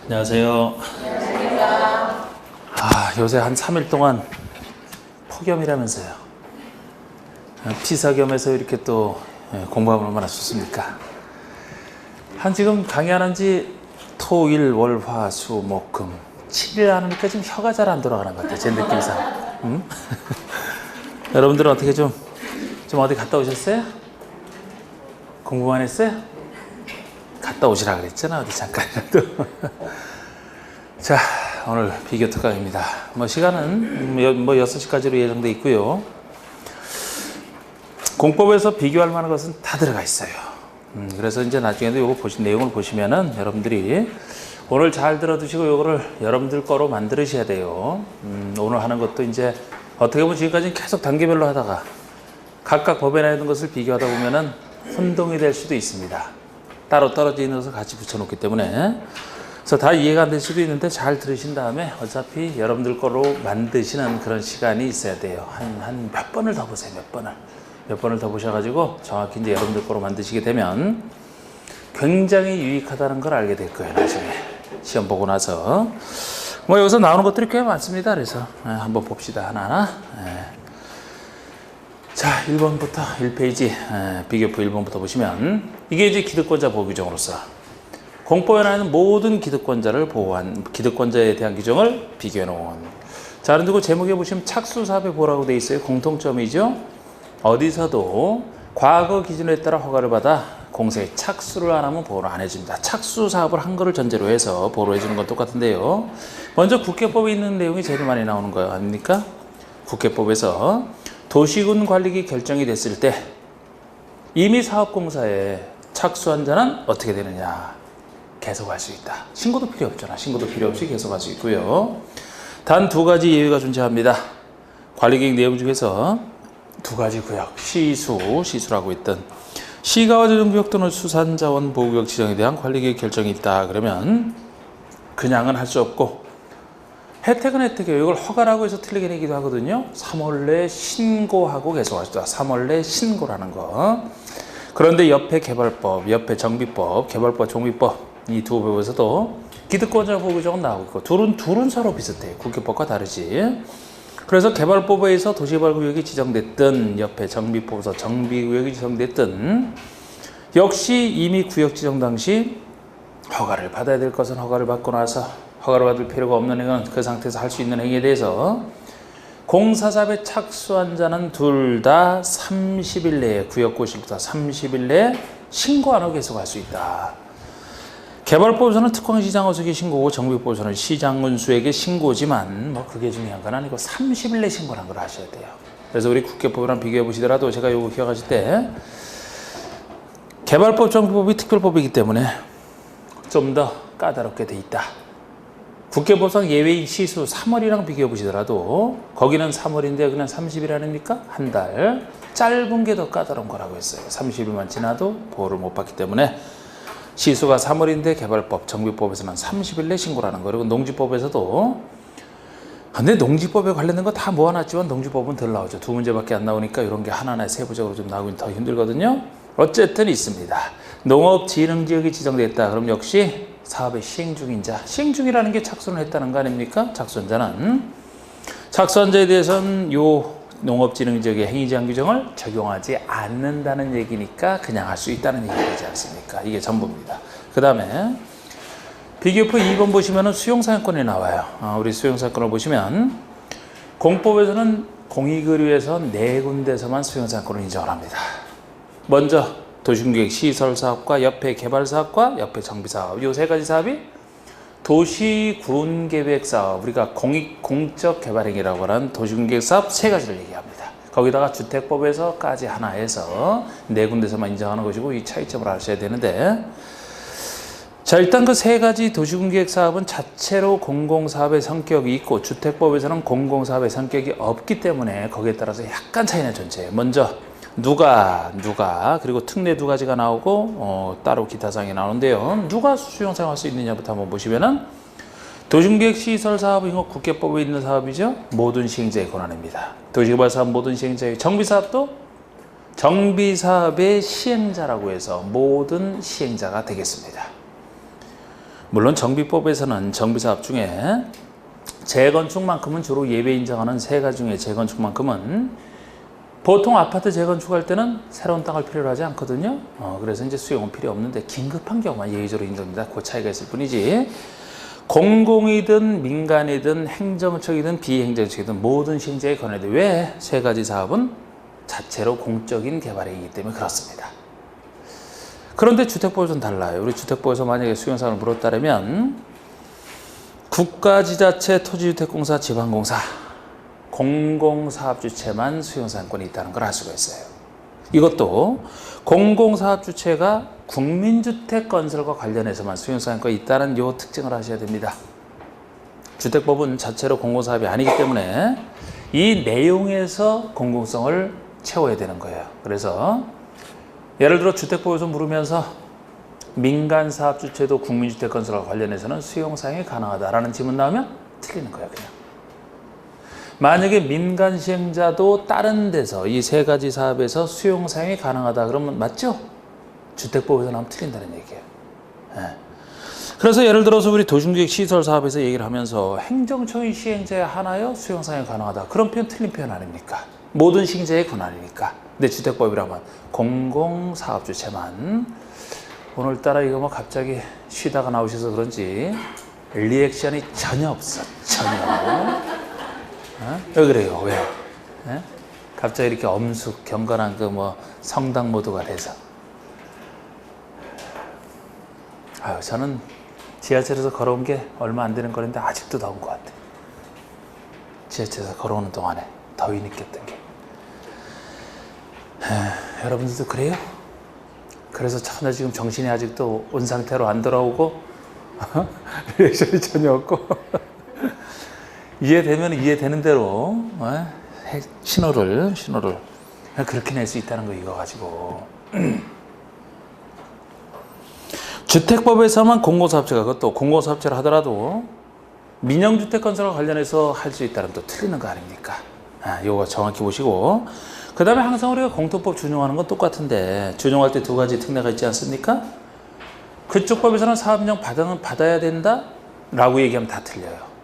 안녕하세요. 요새 한 3일 동안 폭염이라면서요. 피사겸해서 이렇게 또 공부하면 얼마나 좋습니까? 지금 강의 안 한 지 토, 일, 월, 화, 수, 목, 금 7일 하니까 지금 혀가 잘 안 돌아가는 것 같아요. 제 느낌상. 여러분들은 어떻게 좀 어디 갔다 오셨어요? 공부만 했어요? 갔다 오시라 그랬잖아. 어디 잠깐이라도. 자, 오늘 비교 특강입니다. 시간은 6시까지로 예정돼 있고요. 공법에서 비교할 만한 것은 다 들어가 있어요. 그래서 이제 나중에도 요거 내용을 보시면은 여러분들이 오늘 잘 들어두시고 요거를 여러분들 거로 만드셔야 돼요. 오늘 하는 것도 이제 어떻게 보면 지금까지 계속 단계별로 하다가 각각 법에 나 있는 것을 비교하다 보면은 혼동이 될 수도 있습니다. 따로 떨어져 있는 것을 같이 붙여놓기 때문에. 그래서 다 이해가 안 될 수도 있는데 잘 들으신 다음에 어차피 여러분들 거로 만드시는 그런 시간이 있어야 돼요. 한 몇 번을 더 보세요. 몇 번을 더 보셔가지고 정확히 이제 여러분들 거로 만드시게 되면 굉장히 유익하다는 걸 알게 될 거예요. 나중에 시험 보고 나서. 여기서 나오는 것들이 꽤 많습니다. 그래서 한번 봅시다. 하나하나. 자, 1번부터 1페이지 비교표 1번부터 보시면 이게 이제 기득권자 보호 규정으로서 공법에 나있는 모든 기득권자를 보호한 기득권자에 대한 규정을 비교해 놓은. 자, 그리고 제목에 보시면 착수사업의 보호라고 되어 있어요. 공통점이죠. 어디서도 과거 기준에 따라 허가를 받아 공사에 착수를 안 하면 보호를 안 해줍니다. 착수사업을 한 거를 전제로 해서 보호를 해주는 건 똑같은데요. 먼저 국계법에 있는 내용이 제일 많이 나오는 거예요. 아닙니까? 국계법에서 도시군 관리기 결정이 됐을 때 이미 사업공사에 착수한 자는 어떻게 되느냐? 계속할 수 있다. 신고도 필요 없잖아. 신고도 필요 없이 계속할 수 있고요. 단 2가지 예외가 존재합니다. 관리계획 내용 중에서 2가지 구역, 시수라고 있던 시가와 조정구역 또는 수산자원 보호구역 지정에 대한 관리계획 결정이 있다. 그러면 그냥은 할 수 없고 혜택은 혜택이에요. 이걸 허가라고 해서 틀리게 내기도 하거든요. 3월 내에 신고하고 계속할 수 있다. 3월 내에 신고라는 거. 그런데 옆에 개발법, 옆에 정비법, 개발법, 정비법 이 2 법에서도 기득권자 보호 규정은 나오고 있고 둘은 서로 비슷해요. 국계법과 다르지. 그래서 개발법에서 도시개발구역이 지정됐든 옆에 정비법에서 정비구역이 지정됐든 역시 이미 구역 지정 당시 허가를 받아야 될 것은 허가를 받고 나서 허가를 받을 필요가 없는 행위는 그 상태에서 할 수 있는 행위에 대해서 공사사업에 착수한 자는 둘 다 30일 내에 구역고시부터 30일 내에 신고 안 하고 계속 할 수 있다. 개발법에서는 특광시장허수에게 신고고 정비법에서는 시장군수에게 신고지만 그게 중요한 건 아니고 30일 내에 신고라는 걸 아셔야 돼요. 그래서 우리 국계법이랑 비교해 보시더라도 제가 이거 기억하실 때 개발법, 정비법이 특별법이기 때문에 좀 더 까다롭게 돼 있다. 국계법상 예외인 시수 3월이랑 비교해 보시더라도 거기는 3월인데 그냥 30일 아닙니까? 한 달. 짧은 게 더 까다로운 거라고 했어요. 30일만 지나도 보호를 못 받기 때문에 시수가 3월인데 개발법, 정비법에서는 30일 내 신고라는 거. 그리고 농지법에서도 근데 농지법에 관련된 거 다 모아놨지만 농지법은 덜 나오죠. 2문제밖에 안 나오니까 이런 게 하나하나 세부적으로 좀 나오긴 더 힘들거든요. 어쨌든 있습니다. 농업진흥지역이 지정됐다. 그럼 역시 사업의 시행 중인 자. 시행 중이라는 게 착수를 했다는 거 아닙니까? 착수한자는. 착수한자에 대해서는 요 농업진흥지역의 행위제한 규정을 적용하지 않는다는 얘기니까 그냥 할 수 있다는 얘기가 되지 않습니까? 이게 전부입니다. 그 다음에 비교표 2번 보시면 수용사용권이 나와요. 우리 수용사용권을 보시면 공법에서는 공익의료에서 4군데서만 수용사용권을 인정을 합니다. 먼저 도시계획 시설사업과 옆에 개발사업과 옆에 정비사업 이 3가지 사업이 도시군계획사업 우리가 공적 개발행위라고 하는 도시군계획사업 3가지를 얘기합니다. 거기다가 주택법에서까지 하나 해서 4군데서만 인정하는 것이고 이 차이점을 아셔야 되는데 자 일단 그 3가지 도시군계획사업은 자체로 공공사업의 성격이 있고 주택법에서는 공공사업의 성격이 없기 때문에 거기에 따라서 약간 차이는 존재해요. 먼저 누가 그리고 특례 2가지가 나오고 따로 기타 사항이 나오는데요. 누가 수용 사용할 수 있느냐부터 한번 보시면은 도시계획 시설 사업은 이거 국계법에 있는 사업이죠. 모든 시행자의 권한입니다. 도시개발 사업 모든 시행자의 정비사업도 정비사업의 시행자라고 해서 모든 시행자가 되겠습니다. 물론 정비법에서는 정비사업 중에 재건축만큼은 주로 예외 인정하는 세 가지 중에 재건축만큼은 보통 아파트 재건축할 때는 새로운 땅을 필요로 하지 않거든요. 그래서 이제 수용은 필요 없는데 긴급한 경우만 예외적으로 인정됩니다. 그 차이가 있을 뿐이지 공공이든 민간이든 행정적이든 비행정적이든 모든 시행자에 권해도 왜 세 가지 사업은 자체로 공적인 개발이기 때문에 그렇습니다. 그런데 주택법에서는 달라요. 우리 주택법에서 만약에 수용사업을 물었다면 국가지자체 토지주택공사 지방공사 공공사업주체만 수용사업권이 있다는 걸 알 수가 있어요. 이것도 공공사업주체가 국민주택 건설과 관련해서만 수용사업권이 있다는 이 특징을 아셔야 됩니다. 주택법은 자체로 공공사업이 아니기 때문에 이 내용에서 공공성을 채워야 되는 거예요. 그래서 예를 들어 주택법에서 물으면서 민간사업주체도 국민주택 건설과 관련해서는 수용사용이 가능하다라는 질문 나오면 틀리는 거예요. 그냥. 만약에 민간 시행자도 다른 데서 이 세 가지 사업에서 수용 사용이 가능하다 그러면 맞죠? 주택법에서 나오면 틀린다는 얘기예요. 네. 그래서 예를 들어서 우리 도심계획 시설 사업에서 얘기를 하면서 행정처의 시행자에 하나여 수용 사용이 가능하다. 그런 표현 틀린 표현 아닙니까? 모든 시행자의 권한이니까. 근데 주택법이라면 공공사업주체만 오늘따라 이거 뭐 갑자기 쉬다가 나오셔서 그런지 리액션이 전혀 없어. 전혀. 왜 그래요? 왜? 에? 갑자기 이렇게 엄숙, 경건한 그 뭐 성당 모드가 돼서. 아유, 저는 지하철에서 걸어온 게 얼마 안 되는 거리인데 아직도 더운 것 같아. 지하철에서 걸어오는 동안에 더위 느꼈던 게. 여러분들도 그래요? 그래서 전혀 지금 정신이 아직도 온 상태로 안 돌아오고 리액션이 전혀 없고 이해되면 이해되는 대로 신호를 그렇게 낼 수 있다는 거 이거 가지고 주택법에서만 공공사업체가 그것도 공공사업체를 하더라도 민영주택 건설과 관련해서 할 수 있다는 또 틀리는 거 아닙니까? 이거 정확히 보시고 그 다음에 항상 우리가 공토법 준용하는 건 똑같은데 준용할 때 두 가지 특례가 있지 않습니까? 그쪽 법에서는 사업인정 받아야 된다 라고 얘기하면 다 틀려요.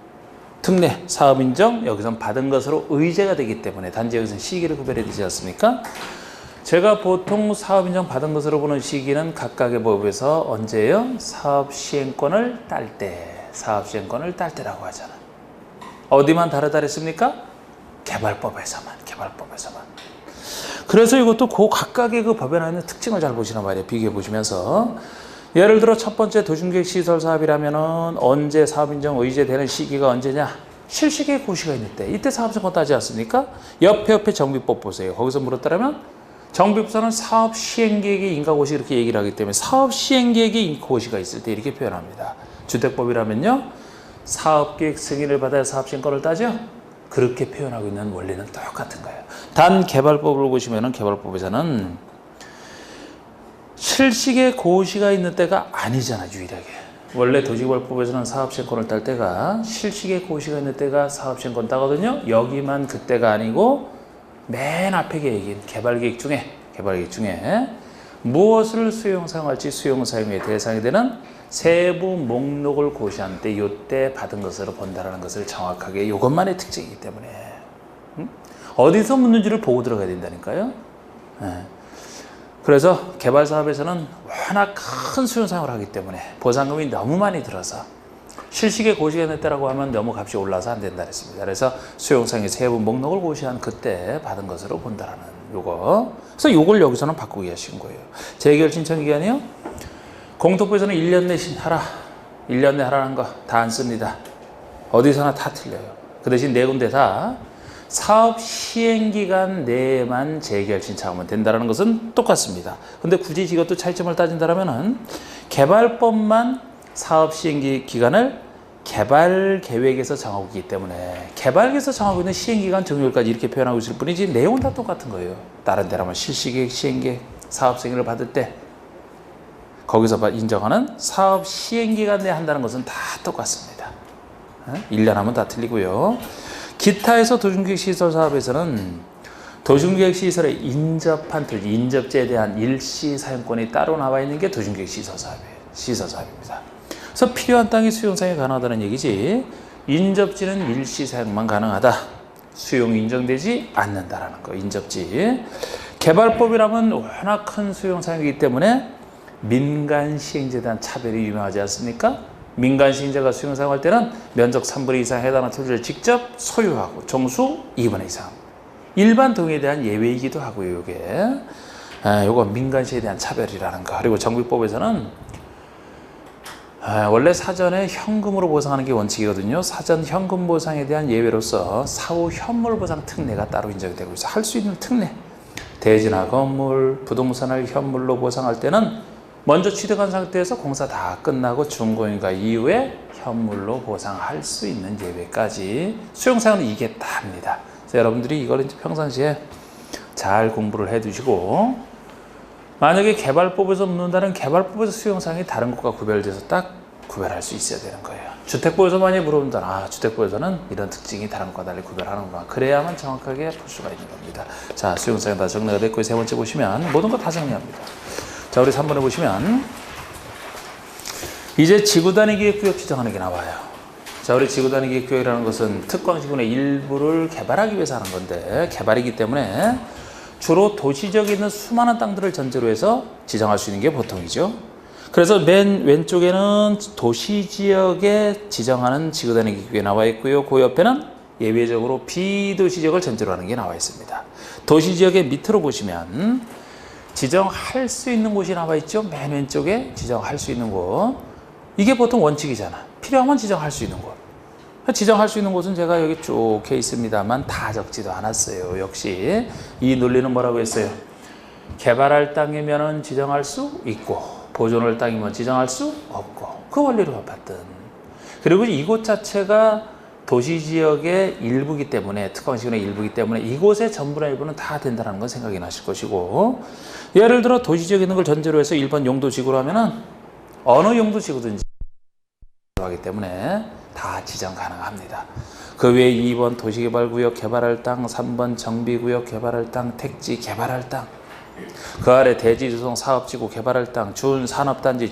특례, 사업인정 여기선 받은 것으로 의제가 되기 때문에 단지 여기서는 시기를 구별해야 되지 않습니까? 제가 보통 사업인정 받은 것으로 보는 시기는 각각의 법에서 언제예요? 사업시행권을 딸 때, 사업시행권을 딸 때라고 하잖아. 어디만 다르다 그랬습니까? 개발법에서만. 그래서 이것도 그 각각의 그 법에 나와 있는 특징을 잘 보시란 말이에요. 비교해 보시면서. 예를 들어 첫 번째 도중계획 시설 사업이라면은 언제 사업인정 의제되는 시기가 언제냐? 실시계획 고시가 있는 때. 이때 사업인정 따지 않습니까? 옆에 정비법 보세요. 거기서 물었다면 정비법에서는 사업 시행계획의 인가고시 이렇게 얘기를 하기 때문에 사업 시행계획의 인가고시가 있을 때 이렇게 표현합니다. 주택법이라면요. 사업계획 승인을 받아야 사업시행권을 따죠? 그렇게 표현하고 있는 원리는 똑같은 거예요. 단 개발법을 보시면은 개발법에서는 실시계 고시가 있는 때가 아니잖아, 유일하게. 원래 도시개발법에서는 사업시행권을 딸 때가 실시계 고시가 있는 때가 사업시행권 따거든요. 여기만 그때가 아니고 맨 앞에 계획인 개발계획 중에 무엇을 수용 사용할지 수용 사용의 대상이 되는 세부 목록을 고시한 때 이때 받은 것으로 본다라는 것을 정확하게 이것만의 특징이기 때문에 어디서 묻는지를 보고 들어가야 된다니까요. 그래서 개발 사업에서는 워낙 큰 수용 사용을 하기 때문에 보상금이 너무 많이 들어서 실시계 고시가 됐다라고 하면 너무 값이 올라서 안 된다 그랬습니다. 그래서 수용 사용의 세부 목록을 고시한 그때 받은 것으로 본다라는 요거. 그래서 요걸 여기서는 바꾸기 하신 거예요. 재결 신청 기간이요. 공토법에서는 1년 내 하라. 1년 내 하라는 거 다 안 씁니다. 어디서나 다 틀려요. 그 대신 네 군데 다 사업 시행기간 내에만 재결 신청하면 된다는 것은 똑같습니다. 근데 굳이 이것도 차이점을 따진다면은 개발법만 사업 시행기간을 개발 계획에서 정하고 있기 때문에 개발계에서 정하고 있는 시행기간 종료일까지 이렇게 표현하고 있을 뿐이지 내용은 다 똑같은 거예요. 다른 데라면 실시계획, 시행계획, 사업 승인을 받을 때 거기서 인정하는 사업 시행기간 내에 한다는 것은 다 똑같습니다. 1년 하면 다 틀리고요. 기타에서 도중계획 시설 사업에서는 도중계획 시설에 인접한 토지, 인접제에 대한 일시 사용권이 따로 나와 있는 게 도중계획 시설 사업이에요. 시설 사업입니다. 그래서 필요한 땅이 수용사용이 가능하다는 얘기지 인접지는 일시 사용만 가능하다. 수용 인정되지 않는다라는 거. 인접지. 개발법이라면 워낙 큰 수용 사용이기 때문에 민간 시행자에 대한 차별이 유명하지 않습니까? 민간 시행자가 수용 사용할 때는 면적 3분의 2 이상 해당하는 토지를 직접 소유하고 종수 2분의 2 이상. 일반 동의에 대한 예외이기도 하고요. 요거 민간 시에 대한 차별이라는 거. 그리고 정비법에서는 원래 사전에 현금으로 보상하는 게 원칙이거든요. 사전 현금 보상에 대한 예외로서 사후 현물 보상 특례가 따로 인정이 되고 있어요. 할 수 있는 특례. 대지나 건물, 부동산을 현물로 보상할 때는 먼저 취득한 상태에서 공사 다 끝나고 준공인가 이후에 현물로 보상할 수 있는 예외까지 수용사항은 이게 다 합니다. 그래서 여러분들이 이걸 이제 평상시에 잘 공부를 해 두시고, 만약에 개발법에서 묻는다는 개발법에서 수용사항이 다른 것과 구별돼서 딱 구별할 수 있어야 되는 거예요. 주택법에서 많이 물어본다. 주택법에서는 이런 특징이 다른 것과 달리 구별하는구나. 그래야만 정확하게 볼 수가 있는 겁니다. 자, 수용사항이 다 정리가 됐고, 세 번째 보시면 모든 거 다 정리합니다. 자, 우리 3번에 보시면 이제 지구단위 기획구역 지정하는 게 나와요. 자, 우리 지구단위 기획구역이라는 것은 특광지구의 일부를 개발하기 위해서 하는 건데, 개발이기 때문에 주로 도시지역에 있는 수많은 땅들을 전제로 해서 지정할 수 있는 게 보통이죠. 그래서 맨 왼쪽에는 도시지역에 지정하는 지구단위 기획구역이 나와 있고요. 그 옆에는 예외적으로 비도시지역을 전제로 하는 게 나와 있습니다. 도시지역의 밑으로 보시면 지정할 수 있는 곳이 나와 있죠. 맨 왼쪽에 지정할 수 있는 곳. 이게 보통 원칙이잖아. 필요하면 지정할 수 있는 곳. 지정할 수 있는 곳은 제가 여기 쭉 해 있습니다만 다 적지도 않았어요. 역시 이 논리는 뭐라고 했어요? 개발할 땅이면 지정할 수 있고 보존할 땅이면 지정할 수 없고, 그 원리로 봤든. 그리고 이곳 자체가 도시지역의 일부이기 때문에, 특화시군의 일부이기 때문에 이곳의 전부나 일부는 다 된다는 건 생각이 나실 것이고, 예를 들어 도시지역에 있는 걸 전제로 해서 1번 용도지구로 하면은 어느 용도지구든지 하기 때문에 다 지정 가능합니다. 그 외에 2번 도시개발구역 개발할 땅, 3번 정비구역 개발할 땅, 택지 개발할 땅, 그 아래 대지조성 사업지구 개발할 땅, 준산업단지,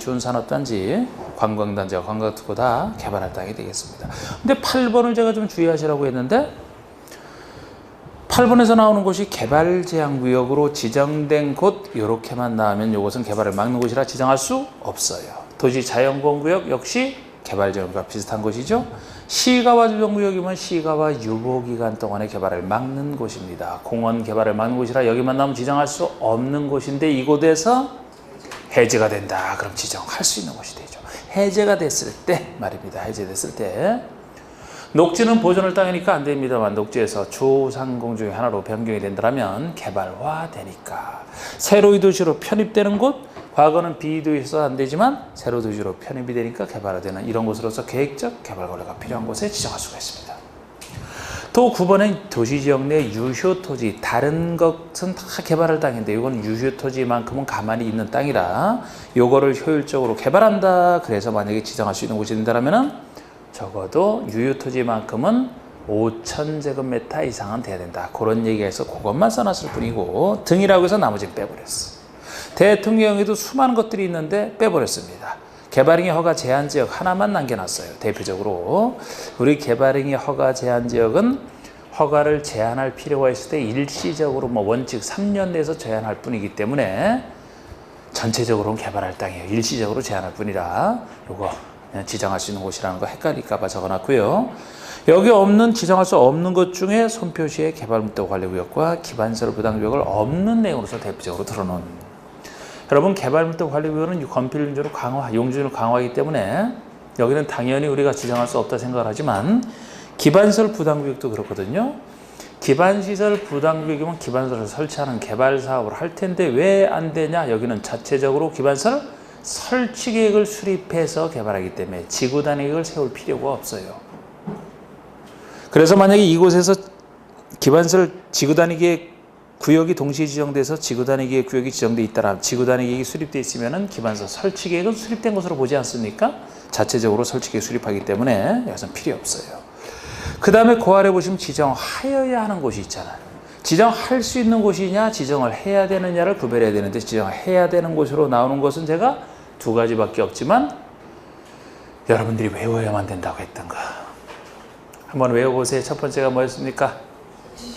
관광단지와 관광특구 다 개발할 땅이 되겠습니다. 근데 8번을 제가 좀 주의하시라고 했는데, 8번에서 나오는 곳이 개발제한구역으로 지정된 곳, 이렇게만 나오면 이것은 개발을 막는 곳이라 지정할 수 없어요. 도시자연공원구역 역시 개발제한구역과 비슷한 곳이죠. 시가와 주정구역이면 시가와 유보기간 동안의 개발을 막는 곳입니다. 공원 개발을 막는 곳이라 여기만 나오면 지정할 수 없는 곳인데, 이곳에서 해제가 된다. 그럼 지정할 수 있는 곳이 되죠. 해제가 됐을 때 말입니다. 해제됐을 때. 녹지는 보존할 땅이니까 안 됩니다만, 녹지에서 주상공 중에 하나로 변경이 된다면 개발화되니까. 새로이 도시로 편입되는 곳, 과거는 비도시에서 안 되지만 새로 도시로 편입이 되니까 개발화되는 이런 곳으로서 계획적 개발 권리가 필요한 곳에 지정할 수가 있습니다. 또 9번엔 도시지역 내 유효토지, 다른 것은 다 개발할 땅인데 이건 유효토지만큼은 가만히 있는 땅이라 요거를 효율적으로 개발한다. 그래서 만약에 지정할 수 있는 곳이 된다면 적어도 유효토지만큼은 5,000제곱미터 이상은 돼야 된다. 그런 얘기해서 그것만 써놨을 뿐이고, 등이라고 해서 나머지는 빼버렸어. 대통령에도 수많은 것들이 있는데 빼버렸습니다. 개발행위 허가 제한 지역 하나만 남겨놨어요. 대표적으로 우리 개발행위 허가 제한 지역은 허가를 제한할 필요가 있을 때 일시적으로 원칙 3년 내에서 제한할 뿐이기 때문에 전체적으로는 개발할 땅이에요. 일시적으로 제한할 뿐이라 요거 지정할 수 있는 곳이라는 거 헷갈릴까 봐 적어놨고요. 여기 없는, 지정할 수 없는 것 중에 손표시의 개발목적 관리구역과 기반시설 부담구역을 없는 내용으로서 대표적으로 들어놓은. 여러분, 개발목적 관리구역은 건필 용준을 강화, 용준을 강화하기 때문에 여기는 당연히 우리가 지정할 수 없다 생각을 하지만, 기반시설 부담구역도 그렇거든요. 기반시설 부담구역이면 기반시설을 설치하는 개발 사업을 할 텐데 왜 안 되냐? 여기는 자체적으로 기반시설 설치 계획을 수립해서 개발하기 때문에 지구 단위 계획을 세울 필요가 없어요. 그래서 만약에 이곳에서 기반시설 지구 단위 계획 구역이 동시에 지정돼서 지구 단위 계획 구역이 지정돼 있다라, 지구 단위 계획이 수립돼 있으면은 기반시설 설치 계획은 수립된 것으로 보지 않습니까? 자체적으로 설치 계획 수립하기 때문에 여기서는 필요 없어요. 그 다음에 그 아래 보시면 지정하여야 하는 곳이 있잖아요. 지정할 수 있는 곳이냐, 지정을 해야 되느냐를 구별해야 되는데, 지정해야 되는 곳으로 나오는 것은 제가 두 가지밖에 없지만, 여러분들이 외워야만 된다고 했던 거. 한번 외워보세요. 첫 번째가 뭐였습니까?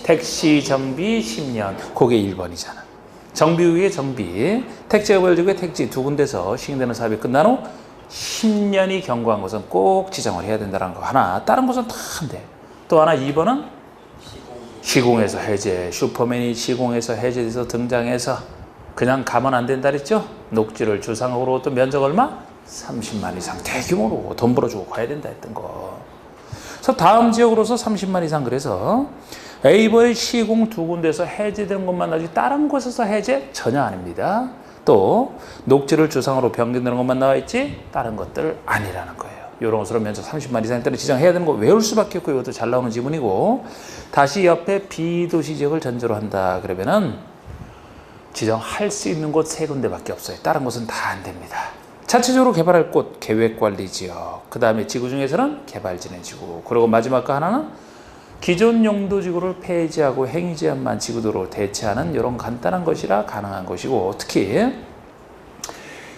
택시 정비 10년. 그게 1번이잖아. 정비 후에 정비. 택지가 벌어지고 택지 두 군데서 시행되는 사업이 끝난 후 10년이 경과한 것은 꼭 지정을 해야 된다는 거 하나. 다른 것은 다 안 돼. 또 하나 2번은 시공에서 해제. 슈퍼맨이 시공에서 해제돼서 등장해서 그냥 가면 안 된다 그랬죠? 녹지를 주상으로 또 면적 얼마? 30만 이상 대규모로 돈 벌어주고 가야 된다 했던 거. 그래서 다음 지역으로서 30만 이상. 그래서 A번의 시공 두 군데서 해제된 것만 나오지 다른 곳에서 해제 전혀 아닙니다. 또 녹지를 주상으로 변경되는 것만 나와 있지 다른 것들 아니라는 거예요. 이런 것으로 면적 30만 이상 때는 지정해야 되는 거 외울 수밖에 없고 이것도 잘 나오는 지문이고, 다시 옆에 비도시 지역을 전제로 한다 그러면은 지정할 수 있는 곳 세 군데밖에 없어요. 다른 곳은 다 안 됩니다. 자체적으로 개발할 곳 계획관리지역, 그 다음에 지구 중에서는 개발진해지구, 그리고 마지막 거 하나는 기존 용도지구를 폐지하고 행위제한만 지구도로 대체하는 이런 간단한 것이라 가능한 것이고, 특히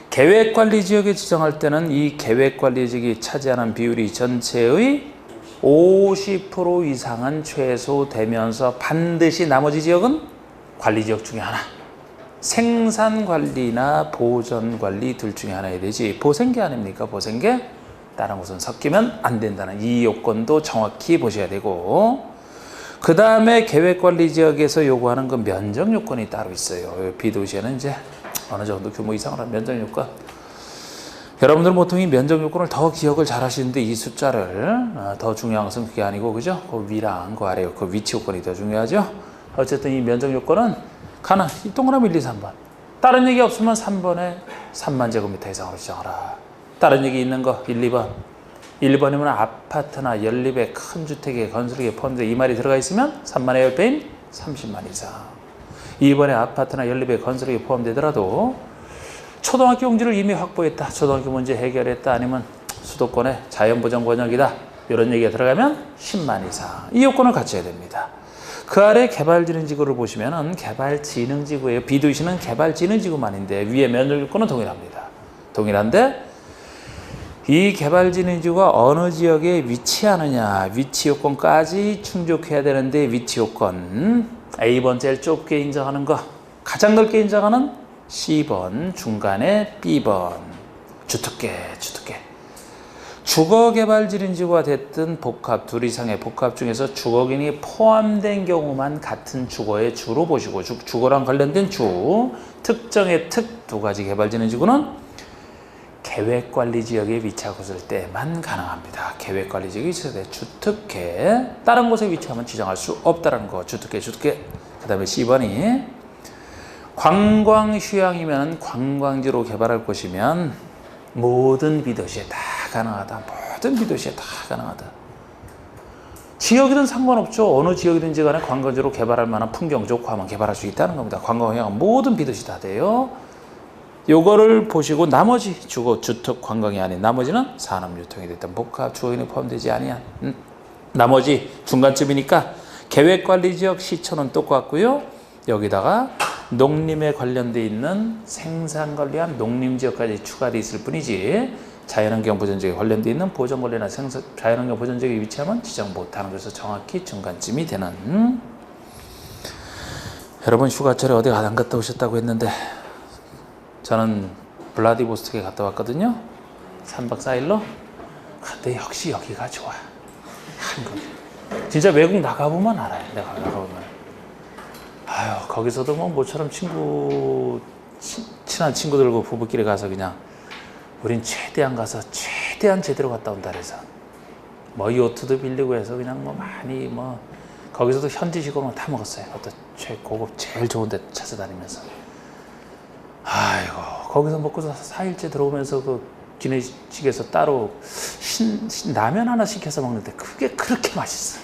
계획관리지역에 지정할 때는 이 계획관리지역이 차지하는 비율이 전체의 50% 이상은 최소 되면서 반드시 나머지 지역은 관리지역 중에 하나, 생산관리나 보전관리 둘 중에 하나야 되지 보생계 아닙니까? 보생계? 다른 곳은 섞이면 안 된다는 이 요건도 정확히 보셔야 되고, 그 다음에 계획관리지역에서 요구하는 그 면적 요건이 따로 있어요. 비도시에는 이제 어느 정도 규모 이상으로 면적 요건. 여러분들은 보통 이 면적 요건을 더 기억을 잘 하시는데 이 숫자를 더 중요한 것은 그게 아니고, 그죠? 그 위랑 그 아래 그 위치 요건이 더 중요하죠. 어쨌든 이 면적 요건은 가능. 이 동그라미 1, 2, 3번. 다른 얘기 없으면 3번에 3만 제곱미터 이상으로 지정하라. 다른 얘기 있는 거 1, 2번. 1번이면 아파트나 연립의 큰 주택의 건설에 포함되어 이 말이 들어가 있으면 3만의 10배인 30만 이상. 2번에 아파트나 연립의 건설에 포함되더라도 초등학교 용지를 이미 확보했다. 초등학교 문제 해결했다. 아니면 수도권의 자연보전 권역이다. 이런 얘기가 들어가면 10만 이상. 이 요건을 갖춰야 됩니다. 그 아래 개발진흥지구를 보시면은 개발진흥지구예요. 비도시는 개발진흥지구만인데 위에 면적 요건은 동일합니다. 동일한데 이 개발진흥지구가 어느 지역에 위치하느냐, 위치 요건까지 충족해야 되는데, 위치 요건 A번 제일 좁게 인정하는 거, 가장 넓게 인정하는 C번, 중간에 B번. 주특계. 주거개발진흥지구가 됐든 복합, 둘 이상의 복합 중에서 주거균이 포함된 경우만 같은 주거의 주로 보시고, 주거랑 관련된 주, 특정의 특 두 가지 개발진흥지구는 계획관리지역에 위치하고 있을 때만 가능합니다. 계획관리지역이 있을 때 주특계, 다른 곳에 위치하면 지정할 수 없다는 거. 주특계. 그 다음에 C번이 관광휴양이면 관광지로 개발할 곳이면 모든 비도시에 다 가능하다. 모든 비도시에 다 가능하다. 지역이든 상관없죠. 어느 지역이든지 간에 관광지로 개발할 만한 풍경 좋고 하면 개발할 수 있다는 겁니다. 관광휴양은 모든 비도시 다 돼요. 요거를 보시고 나머지 주거, 주택, 관광이 아닌 나머지는 산업, 유통이 됐던 복합, 주거인이 포함되지 아니한 나머지 중간쯤이니까 계획관리지역 시초는 똑같고요. 여기다가 농림에 관련돼 있는 생산관리한 농림지역까지 추가돼 있을 뿐이지 자연환경 보전지역에 관련돼 있는 보전관리나 자연환경 보전지역에 위치하면 지정 못하는 것에서 정확히 중간쯤이 되는. 여러분 휴가철에 어디 안 갔다 오셨다고 했는데 저는 블라디보스토크에 갔다 왔거든요. 3박 4일로. 근데 역시 여기가 좋아. 한국. 진짜 외국 나가보면 알아요. 내가 나가보면. 아유, 거기서도 뭐 모처럼 친한 친구들과 부부끼리 가서 그냥 우린 최대한 가서 최대한 제대로 갔다 온다 그래서 뭐 요트도 빌리고 해서 그냥 뭐 많이 뭐 거기서도 현지식으로 다 먹었어요. 어떤 최고급 제일 좋은 데 찾아다니면서. 아이고, 거기서 먹고서 4일째 들어오면서 그 기내식에서 따로 라면 하나 시켜서 먹는데 그게 그렇게 맛있어.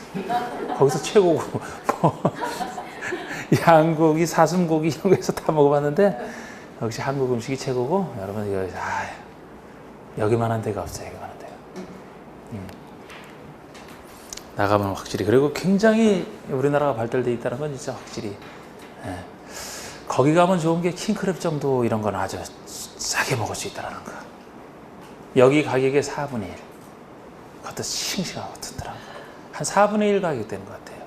거기서 최고고 뭐 양고기, 사슴고기 이런 거에서 다 먹어봤는데 역시 한국 음식이 최고고, 여러분 여기만한 데가 없어요. 여기만한 데가. 나가면 확실히. 그리고 굉장히 우리나라가 발달되어 있다는 건 진짜 확실히. 예. 거기 가면 좋은 게 킹크랩 정도 이런 건 아주 싸게 먹을 수 있다는 거. 여기 가격의 4분의 1. 그것도 싱싱하고 튼튼한 거. 한 4분의 1 가격 되는 것 같아요.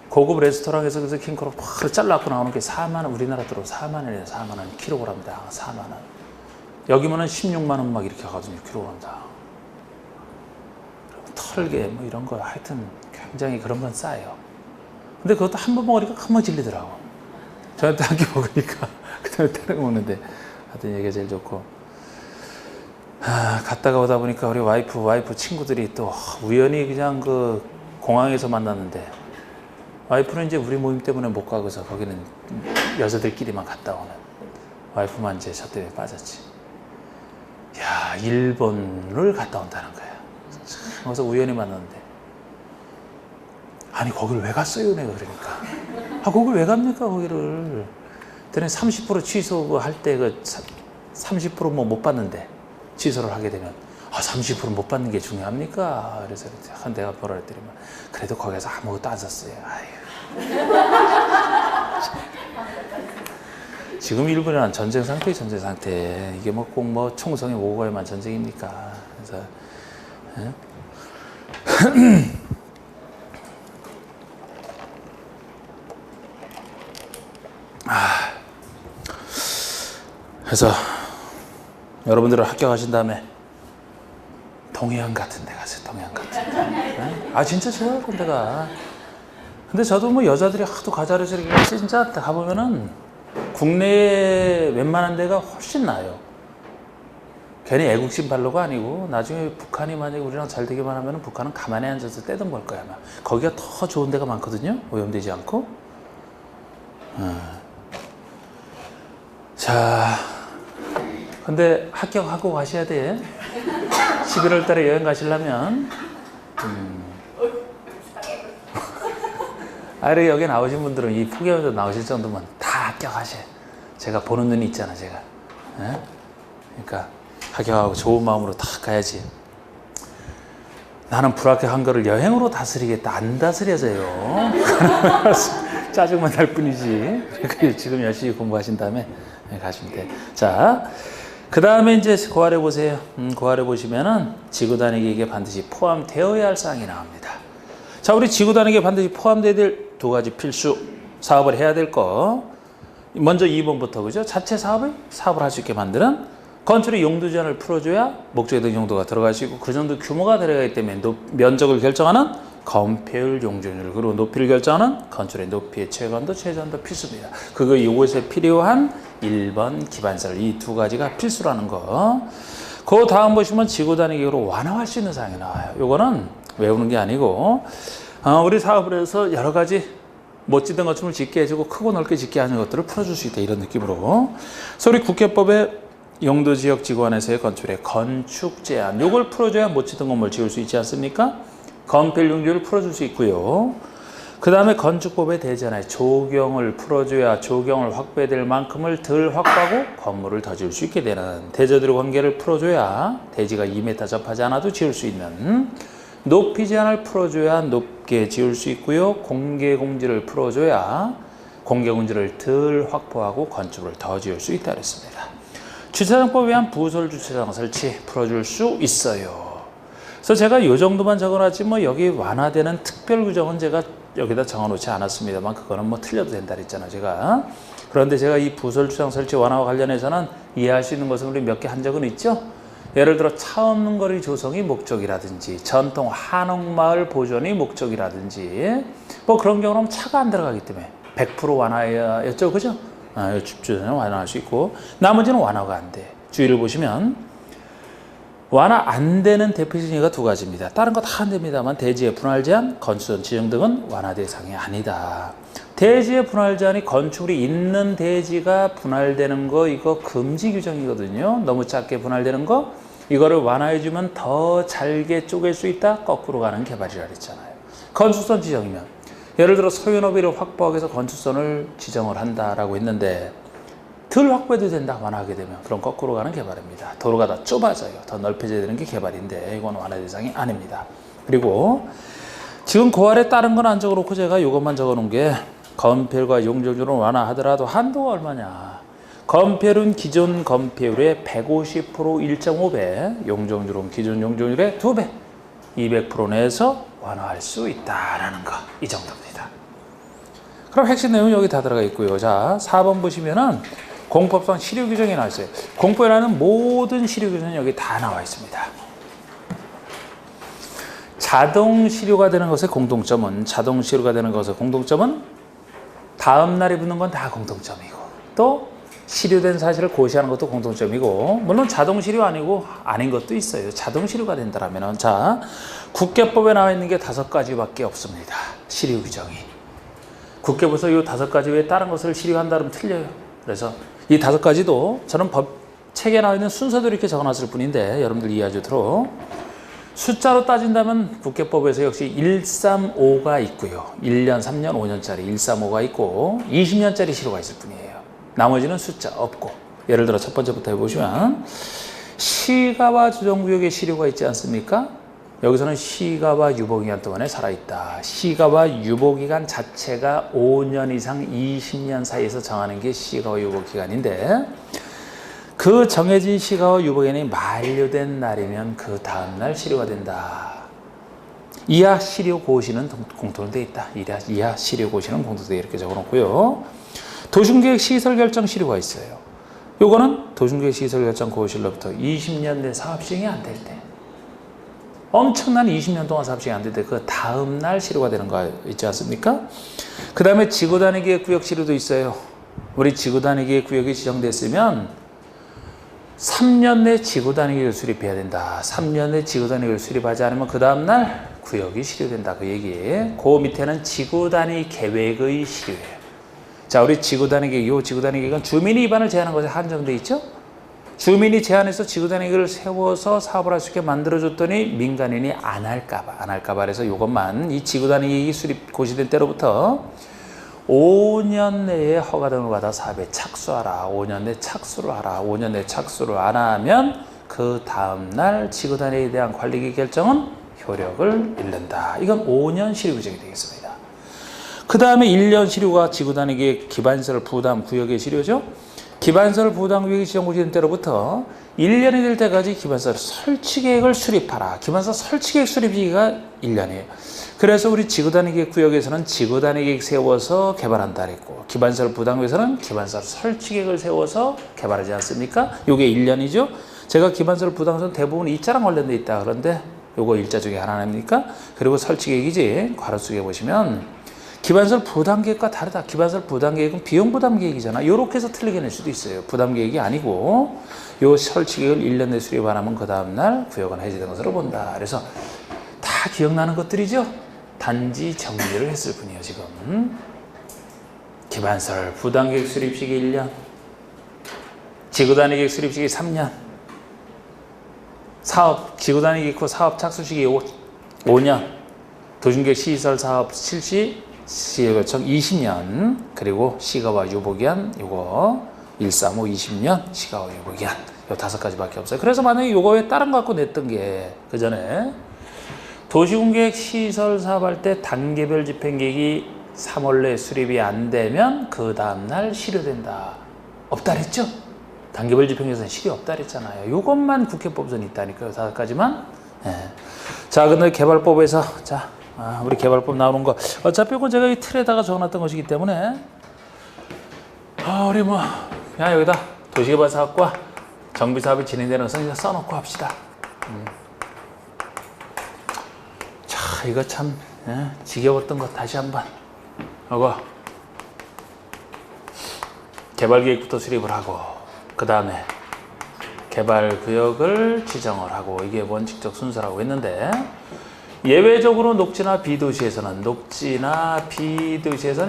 고급 레스토랑에서 그래서 킹크랩 바로 잘라갖고 나오는 게 4만 원, 우리나라 들어 4만 원이에요. 4만 원, 킬로그램당 4만 원. 여기면은 16만 원 막 이렇게 하거든요, 킬로그램당. 털개 뭐 이런 거 하여튼 굉장히 그런 건 싸요. 근데 그것도 한 번 먹으니까 금방 질리더라고. 저한테 한 개 먹으니까 그 다음에 다른 거 먹는데 하여튼 얘기가 제일 좋고. 갔다가 오다 보니까 우리 와이프 친구들이 또 우연히 그냥 그 공항에서 만났는데, 와이프는 이제 우리 모임 때문에 못 가고서 거기는 여자들끼리만 갔다 오는, 와이프만 이제 저 때문에 빠졌지. 야, 일본을 갔다 온다는 거야. 그래서 우연히 만났는데, 아니 거길 왜 갔어요 내가 그러니까. 거길 왜 갑니까 거기를. 그때는 30% 취소할 때 그 30% 뭐 못 받는데 취소를 하게 되면 30% 못 받는 게 중요합니까? 그래서 내가 뭐라 했더니 그래도 거기서 아무것도 안 샀어요. 지금 일본이란 전쟁 상태에 전쟁 상태. 이게 뭐 꼭 뭐 총성이 오고 가야만 전쟁입니까? 그래서 그래서 여러분들은 합격하신 다음에 동해안 같은 데 가세요. 동해안 같은 데. 진짜 좋아요 그런 데가. 근데 저도 뭐 여자들이 하도 가자 그래서 진짜 가보면은 국내에 웬만한 데가 훨씬 나아요. 괜히 애국심 발로가 아니고 나중에 북한이 만약에 우리랑 잘 되기만 하면 북한은 가만히 앉아서 떼든 볼 거야 아마. 거기가 더 좋은 데가 많거든요. 오염되지 않고. 자, 근데 합격하고 가셔야 돼. 11월 달에 여행 가시려면. 아래 여기 나오신 분들은 이 포기하면서 나오실 정도면 다 합격하셔. 제가 보는 눈이 있잖아, 제가. 그러니까 합격하고 좋은 마음으로 다 가야지. 나는 불합격한 거를 여행으로 다스리겠다. 안 다스려져요. 짜증만 날 뿐이지. 그러니까 지금 열심히 공부하신 다음에 가시면 돼. 자, 그 다음에 이제 고할해 보세요. 고할해 보시면은 지구 다니기에 반드시 포함되어야 할 사항이 나옵니다. 자, 우리 지구 다니기에 반드시 포함되어야 될 두 가지 필수 사업을 해야 될 거. 먼저 2번부터 그죠? 자체 사업을 할 수 있게 만드는 건축의 용도 제한을 풀어줘야 목적에 대한 용도가 들어갈 수 있고 그 정도 규모가 들어가기 때문에 면적을 결정하는 건폐율 용적률 그리고 높이를 결정하는 건축의 높이의 최건도 최저한도 필수입니다. 요것에 필요한 1번 기반설 이 두 가지가 필수라는 거. 그 다음 보시면 지구 다니기로 완화할 수 있는 사항이 나와요. 요거는 외우는 게 아니고 우리 사업을 해서 여러 가지 멋지던 건축을 짓게 해주고 크고 넓게 짓게 하는 것들을 풀어줄 수 있다 이런 느낌으로. 그래서 우리 국회법에 용도지역지구안에서의 건축의 건축 제한 요걸 풀어줘야 멋지던 건물 지을 수 있지 않습니까? 건폐율 용적률을 풀어줄 수 있고요. 그 다음에 건축법에 대전에 조경을 풀어줘야 조경을 확보될 만큼을 덜 확보하고 건물을 더 지을 수 있게 되는 대저들의 관계를 풀어줘야 대지가 2m 접하지 않아도 지을 수 있는 높이 제한을 풀어줘야 높게 지을 수 있고요. 공개 공지를 풀어줘야 공개 공지를 덜 확보하고 건축을 더 지을 수 있다 그랬습니다. 주차장법에 의한 부설 주차장 설치 풀어줄 수 있어요. 그래서 제가 이 정도만 적어놨지 뭐 여기 완화되는 특별 규정은 제가 여기다 적어놓지 않았습니다만 그거는 뭐 틀려도 된다 그랬잖아요 제가. 그런데 제가 이 부설 주차장 설치 완화와 관련해서는 이해할 수 있는 것은 우리 몇 개 한 적은 있죠. 예를 들어 차 없는 거리 조성이 목적이라든지 전통 한옥마을 보존이 목적이라든지 뭐 그런 경우는 차가 안 들어가기 때문에 100% 완화였죠 그죠? 주차장은 완화할 수 있고 나머지는 완화가 안 돼. 주의를 보시면 완화 안 되는 대표적인 예가 두 가지입니다. 다른 거 다 안 됩니다만 대지의 분할 제한, 건축선 지정 등은 완화 대상이 아니다. 대지의 분할 제한이 건축물이 있는 대지가 분할되는 거 이거 금지 규정이거든요. 너무 작게 분할되는 거 이거를 완화해주면 더 잘게 쪼갤 수 있다. 거꾸로 가는 개발이라 그랬잖아요. 건축선 지정이면 예를 들어 소유 너비를 확보하기 위해서 건축선을 지정을 한다라고 했는데 덜 확보해도 된다 완화하게 되면 그럼 거꾸로 가는 개발입니다. 도로가 더 좁아져요. 더 넓혀져야 되는 게 개발인데 이건 완화 대상이 아닙니다. 그리고 지금 고할에 다른 건 안 적어놓고 제가 이것만 적어놓은 게 건폐율과 용적률을 완화하더라도 한도가 얼마냐. 건폐율은 기존 건폐율의 150% 1.5배, 용적률은 기존 용적률의 2배, 200% 내에서 완화할 수 있다라는 거. 이 정도입니다. 그럼 핵심 내용은 여기 다 들어가 있고요. 자, 4번 보시면은 공법상 실효 규정이 나와 있어요. 공법이라는 모든 실효 규정이 여기 다 나와 있습니다. 자동 실효가 되는 것의 공통점은 다음 날에 붙는 건 다 공통점이고, 또 실효된 사실을 고시하는 것도 공통점이고, 물론 자동 실효 아니고 아닌 것도 있어요. 자동 실효가 된다라면은, 자, 국계법에 나와 있는 게 5가지밖에 없습니다. 실효 규정이. 국계법에서 이 5가지 외에 다른 것을 실효한다면 틀려요. 그래서 이 5가지도 저는 책에 나와 있는 순서대로 이렇게 적어놨을 뿐인데 여러분들 이해하시도록 숫자로 따진다면 국계법에서 역시 135가 있고요. 1년, 3년, 5년짜리 135가 있고 20년짜리 실효가 있을 뿐이에요. 나머지는 숫자 없고, 예를 들어 첫 번째부터 해보시면 시가와 주정구역에 실효가 있지 않습니까? 여기서는 시가와 유보기간 동안에 살아있다. 시가와 유보기간 자체가 5년 이상 20년 사이에서 정하는 게 시가와 유보기간인데, 그 정해진 시가와 유보기간이 만료된 날이면 그 다음날 실효가 된다. 이하 실효 고시는 공통되어 있다. 이하 실효 고시는 공통되어 이렇게 적어놓고요. 도심계획 시설 결정 실효가 있어요. 요거는 도심계획 시설 결정 고시로부터 20년 내 사업 시행이 안 될 때, 엄청난 20년 동안 사업 시행이 안 될 때 그 다음 날 실효가 되는 거 있지 않습니까? 그 다음에 지구단위 계획 구역 실효도 있어요. 우리 지구단위 계획 구역이 지정됐으면 3년 내 지구단위 계획을 수립해야 된다. 3년 내 지구단위 계획을 수립하지 않으면 그 다음 날 구역이 실효된다. 그 얘기예요. 그 밑에는 지구단위 계획의 실효예요. 자, 우리 지구단위 계획, 이 지구단위 계획은 주민이 위반을 제한한 것에 한정돼 있죠? 주민이 제안해서 지구단위 계획을 세워서 사업을 할 수 있게 만들어줬더니 민간인이 안 할까봐 그래서 이것만, 이 지구단위 계획이 수립 고시된 때로부터 5년 내에 허가 등을 받아 사업에 착수하라. 5년 내 착수를 하라. 5년 내 착수를 안 하면 그 다음날 지구단위에 대한 관리계획 결정은 효력을 잃는다. 이건 5년 실효 규정이 되겠습니다. 그 다음에 1년 실효가 지구단위 계획 기반시설 부담 구역의 실효죠. 기반시설 부담 구역이 지정고시된 때로부터 1년이 될 때까지 기반시설 설치계획을 수립하라. 기반시설 설치계획 수립 시기가 1년이에요. 그래서 우리 지구단위 계획 구역에서는 지구단위 계획 세워서 개발한다 그랬고, 기반시설 부담 구역에서는 기반시설 설치계획을 세워서 개발하지 않습니까? 요게 1년이죠. 제가 기반시설 부담 구역은 대부분 일자랑 관련돼 있다. 그런데 요거 일자 중에 하나입니까? 그리고 설치계획이지. 괄호 속에 보시면 기반시설 부담계획과 다르다. 기반시설 부담계획은 비용부담계획이잖아. 요렇게 해서 틀리게 낼 수도 있어요. 부담계획이 아니고 요 설치계획을 1년 내 수립 안 하면 그 다음날 구역은 해제된 것으로 본다. 그래서 다 기억나는 것들이죠. 단지 정리를 했을 뿐이에요. 지금 기반시설 부담계획 수립 시기 1년, 지구단위 계획 수립 시기 3년, 사업 지구단위 계획 후 사업 착수 시기 5년, 도심계획 시설 사업 실시 시행 결정 20년, 그리고 시가와 유보기한 요거 135 20년 시가와 유보기한 요 5가지밖에 없어요. 그래서 만약에 요거에 다른 거 갖고 냈던 게 그 전에 도시공계획 시설 사업할 때 단계별 집행계획이 3월 내에 수립이 안 되면 그 다음날 실효된다. 없다 그랬죠? 단계별 집행계획에서는 실효 없다 그랬잖아요. 요것만 국회법에서는 있다니까요. 5가지만. 네. 자, 근데 개발법에서 자, 우리 개발법 나오는 거 어차피 이건 제가 이 틀에다가 적어놨던 것이기 때문에 우리 뭐 그냥 여기다 도시개발사업과 정비사업이 진행되는 것은 써놓고 합시다. 자, 이거 참 지겨웠던 것 다시 한번 하고, 개발계획부터 수립을 하고 그 다음에 개발구역을 지정을 하고, 이게 원칙적 순서라고 했는데, 예외적으로 녹지나 비도시에서는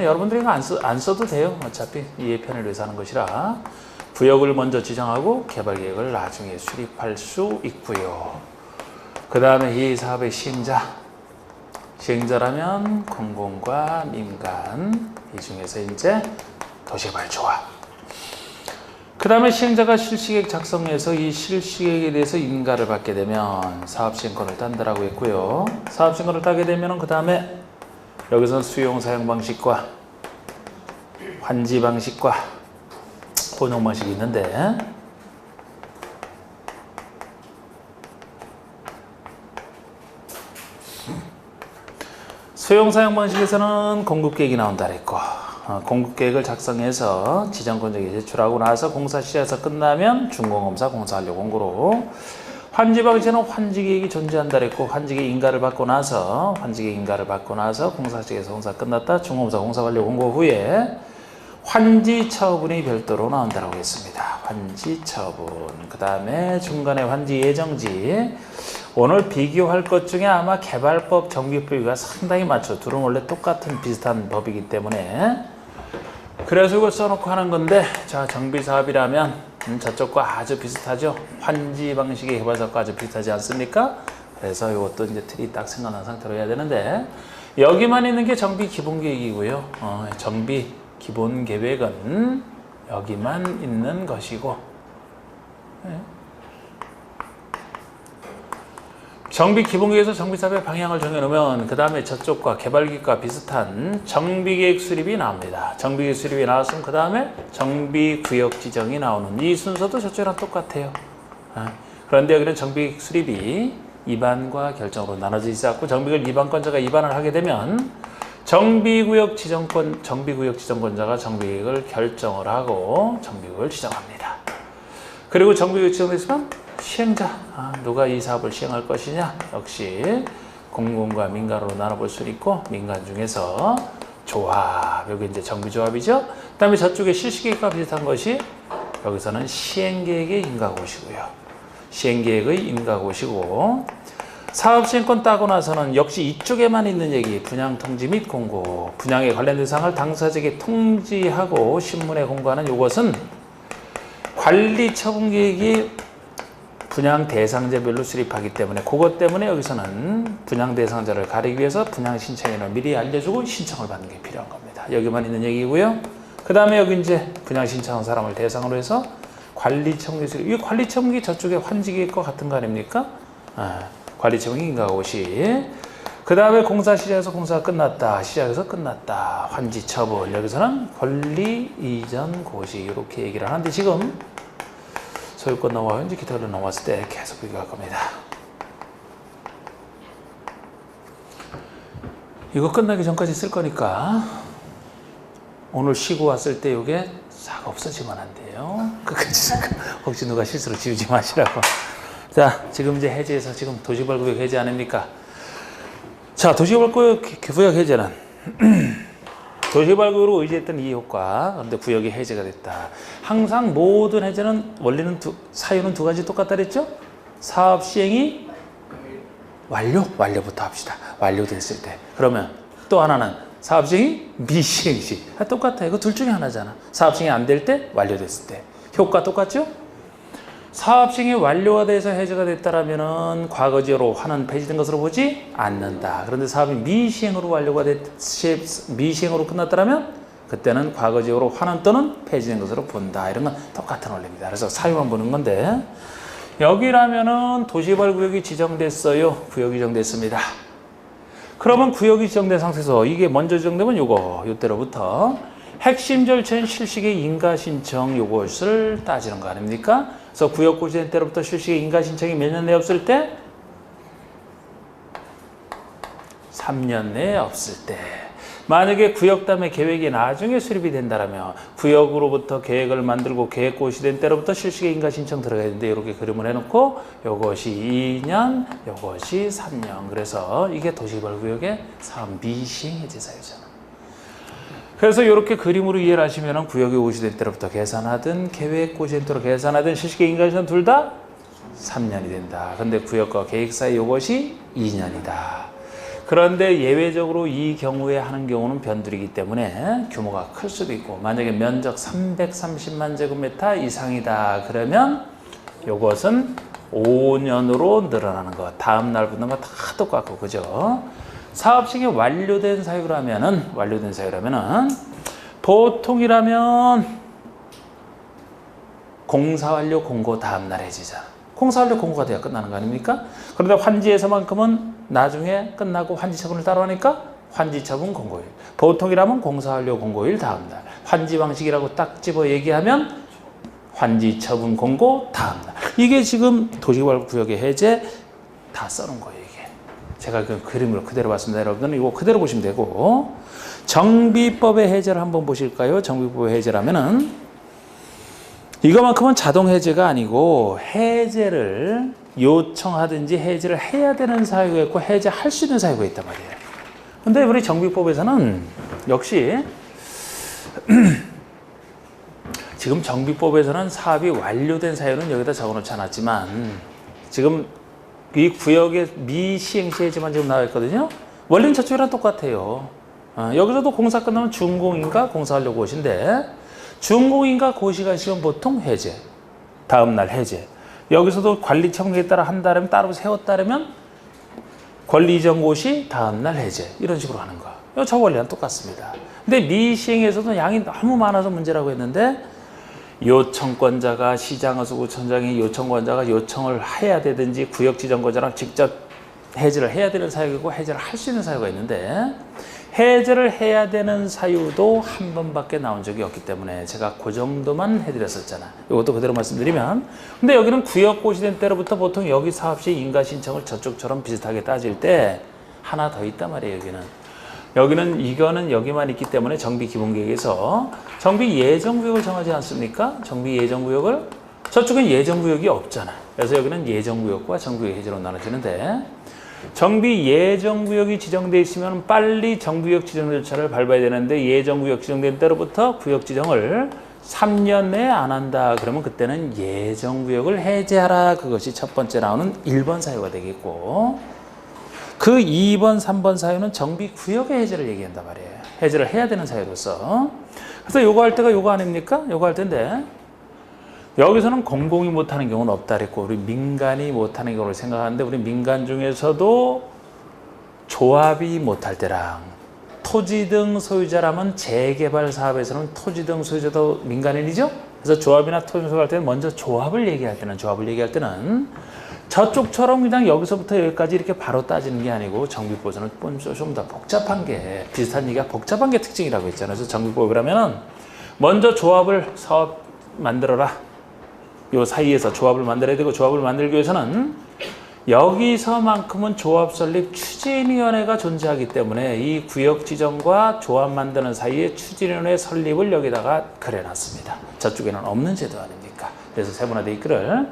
여러분들이 이거 안 써도 돼요. 어차피 이해 편의를 위해서 하는 것이라 구역을 먼저 지정하고 개발계획을 나중에 수립할 수 있고요. 그 다음에 이 사업의 시행자라면 공공과 민간, 이 중에서 이제 도시개발조합. 그 다음에 시행자가 실시계획 작성해서 이 실시계획에 대해서 인가를 받게 되면 사업시행권을 딴다라고 했고요. 사업시행권을 따게 되면 그 다음에 여기서 수용 사용 방식과 환지 방식과 혼용 방식이 있는데 수용 사용 방식에서는 공급계획이 나온다 그랬고 공급계획을 작성해서 지정권자에게 제출하고 나서 공사 시작해서 끝나면 준공검사 공사완료 공고로 환지 방식에는 환지계획이 존재한다 그랬고 환지계획 인가를 받고 나서 공사 시작해서 공사 끝났다 준공검사 공사완료 공고 후에 환지 처분이 별도로 나온다고 했습니다. 환지 처분. 그 다음에 중간에 환지 예정지. 오늘 비교할 것 중에 아마 개발법, 정비법이 상당히 많죠. 둘은 원래 똑같은 비슷한 법이기 때문에. 그래서 이거 써놓고 하는 건데, 자, 정비사업이라면 저쪽과 아주 비슷하죠. 환지 방식의 개발사업과 아주 비슷하지 않습니까? 그래서 이것도 이제 틀이 딱 생각난 상태로 해야 되는데, 여기만 있는 게 정비 기본 계획이고요. 정비 기본 계획은 여기만 있는 것이고, 정비 기본계획에서 정비사업의 방향을 정해놓으면 그 다음에 저쪽과 개발계획과 비슷한 정비계획 수립이 나옵니다. 정비계획 수립이 나왔으면 그 다음에 정비구역 지정이 나오는 이 순서도 저쪽이랑 똑같아요. 그런데 여기는 정비계획 수립이 입안과 결정으로 나눠져 있었고 정비계획 입안권자가 입안을 하게 되면 정비구역 지정권자가 정비계획을 결정을 하고 정비구역을 지정합니다. 그리고 정비구역 지정됐으면 시행자, 누가 이 사업을 시행할 것이냐? 역시 공공과 민간으로 나눠볼 수 있고 민간 중에서 조합, 여기 이제 정비조합이죠. 그 다음에 저쪽에 실시계획과 비슷한 것이 여기서는 시행계획의 인가고시고요. 시행계획의 인가고시고 사업시행권 따고 나서는 역시 이쪽에만 있는 얘기, 분양통지 및 공고, 분양에 관련된 사항을 당사자에게 통지하고 신문에 공고하는 이것은 관리처분계획이 분양 대상자별로 수립하기 때문에 그것 때문에 여기서는 분양 대상자를 가리기 위해서 분양 신청인을 미리 알려주고 신청을 받는 게 필요한 겁니다. 여기만 있는 얘기고요. 그 다음에 여기 이제 분양 신청한 사람을 대상으로 해서 관리처분계 수립. 이 관리처분계 저쪽에 환지계획과 같은 거 아닙니까? 관리처분계 인가고시. 그 다음에 공사 시작해서 공사가 끝났다. 시작해서 끝났다. 환지 처분. 여기서는 권리 이전 고시 이렇게 얘기를 하는데 지금 소유권 넘어가고 이제 기타로 넘어왔을 때 계속 비교할 겁니다. 이거 끝나기 전까지 쓸 거니까 오늘 쉬고 왔을 때 이게 싹 없어지면 안 돼요. 끝까지 혹시 누가 실수로 지우지 마시라고. 자, 지금 이제 해제해서 지금 도시발구역 해제 아닙니까? 자, 도시발구역 해제는 도시발구역으로 의지했던 이 효과, 그런데 구역이 해제가 됐다. 항상 모든 해제는 원리는 사유는 두 가지 똑같다 그랬죠? 사업 시행이 완료부터 합시다. 완료됐을 때. 그러면 또 하나는 사업 시행이 미시행 시. 똑같아요. 이거 둘 중에 하나잖아. 사업 시행이 안 될 때, 완료됐을 때. 효과 똑같죠? 사업 시행이 완료가 돼서 해제가 됐다라면은 과거지로 환원 폐지된 것으로 보지 않는다. 그런데 사업이 미시행으로 미시행으로 끝났다라면 그때는 과거지로 환원 또는 폐지된 것으로 본다. 이런 건 똑같은 원리입니다. 그래서 사유만 보는 건데 여기라면은 도시발구역이 지정됐어요. 구역이 지정됐습니다. 그러면 구역이 지정된 상태에서 이게 먼저 지정되면 요때로부터 핵심 절차인 실시계 인가 신청 요것을 따지는 거 아닙니까? 그래서 구역 고시된 때로부터 실시계 인가 신청이 몇 년 내에 없을 때? 3년 내에 없을 때. 만약에 구역담의 계획이 나중에 수립이 된다면 구역으로부터 계획을 만들고 계획 고시된 때로부터 실시계 인가 신청 들어가야 되는데 이렇게 그림을 해놓고 요것이 2년, 요것이 3년. 그래서 이게 도시발구역의 사업 미시행 해제 사유잖아. 그래서 이렇게 그림으로 이해를 하시면 구역이 고시된 때로부터 계산하든 계획 고시된 때로 계산하든 실시계 인가 신청 둘 다 3년이 된다. 근데 구역과 계획 사이 이것이 2년이다. 그런데 예외적으로 이 경우에 하는 경우는 변두리이기 때문에 규모가 클 수도 있고 만약에 면적 330만 제곱미터 이상이다. 그러면 이것은 5년으로 늘어나는 것. 다음 날 붙는 거 다 똑같고 그죠? 사업 시행이 완료된 사유라면은 보통이라면 공사 완료 공고 다음 날 해지잖아. 공사 완료 공고가 돼야 끝나는 거 아닙니까? 그런데 환지에서만큼은 나중에 끝나고 환지 처분을 따로 하니까 환지 처분 공고일. 보통이라면 공사 완료 공고일 다음 날. 환지 방식이라고 딱 집어 얘기하면 환지 처분 공고 다음날. 이게 지금 도시개발구역의 해제 다 써놓은 거예요. 이게 제가 그 그림을 그대로 봤습니다. 여러분들은 이거 그대로 보시면 되고, 정비법의 해제를 한번 보실까요? 정비법의 해제라면은 이거만큼은 자동 해제가 아니고 해제를 요청하든지 해제를 해야 되는 사유가 있고 해제할 수 있는 사유가 있단 말이에요. 근데 우리 정비법에서는 역시 지금 정비법에서는 사업이 완료된 사유는 여기다 적어놓지 않았지만 지금 이 구역의 미시행시 해제만 지금 나와 있거든요. 원리는 저쪽이랑 똑같아요. 여기서도 공사 끝나면 준공인가 공사하려고 오신데, 준공인가 고시 가시면 보통 해제, 다음날 해제. 여기서도 관리 처분에 따라 한다면 따로 세웠다면 권리 이전 고시 다음날 해제, 이런 식으로 하는 거. 저 원리랑 똑같습니다. 근데 미시행에서도 양이 너무 많아서 문제라고 했는데, 요청권자가 시장허수구청장이 요청권자가 요청을 해야 되든지 구역지정권자랑 직접 해제를 해야 되는 사유이고 해제를 할 수 있는 사유가 있는데, 해제를 해야 되는 사유도 한 번밖에 나온 적이 없기 때문에 제가 그 정도만 해드렸었잖아. 이것도 그대로 말씀드리면, 근데 여기는 구역 고시된 때로부터 보통 여기 사업시 인가 신청을 저쪽처럼 비슷하게 따질 때 하나 더 있단 말이에요. 여기는 이거는 여기만 있기 때문에 정비 기본계획에서 정비 예정구역을 정하지 않습니까? 정비 예정구역을, 저쪽은 예정구역이 없잖아. 그래서 여기는 예정구역과 정비구역 해제로 나눠지는데, 정비 예정구역이 지정되어 있으면 빨리 정비구역 지정 절차를 밟아야 되는데, 예정구역 지정된 때로부터 구역 지정을 3년 내에 안 한다. 그러면 그때는 예정구역을 해제하라. 그것이 첫 번째 나오는 1번 사유가 되겠고, 그 2번, 3번 사유는 정비구역의 해제를 얘기한단 말이에요. 해제를 해야 되는 사유로서. 그래서 요거 할 때가 요거 아닙니까? 요거 할 텐데, 여기서는 공공이 못하는 경우는 없다 그랬고, 우리 민간이 못하는 경우를 생각하는데, 우리 민간 중에서도 조합이 못할 때랑 토지 등 소유자라면 재개발 사업에서는 토지 등 소유자도 민간인이죠? 그래서 조합이나 토지 등 소유할 때는 먼저 조합을 얘기할 때는 저쪽처럼 그냥 여기서부터 여기까지 이렇게 바로 따지는 게 아니고, 정비법에서는 좀 더 복잡한 게, 비슷한 얘기가 복잡한 게 특징이라고 했잖아요. 그래서 정비법이라면은 먼저 조합을 사업 만들어라. 요 사이에서 조합을 만들어야 되고, 조합을 만들기 위해서는 여기서만큼은 조합 설립 추진위원회가 존재하기 때문에 이 구역 지정과 조합 만드는 사이에 추진위원회 설립을 여기다가 그려놨습니다. 저쪽에는 없는 제도 아닙니까? 그래서 세분화돼 있기를,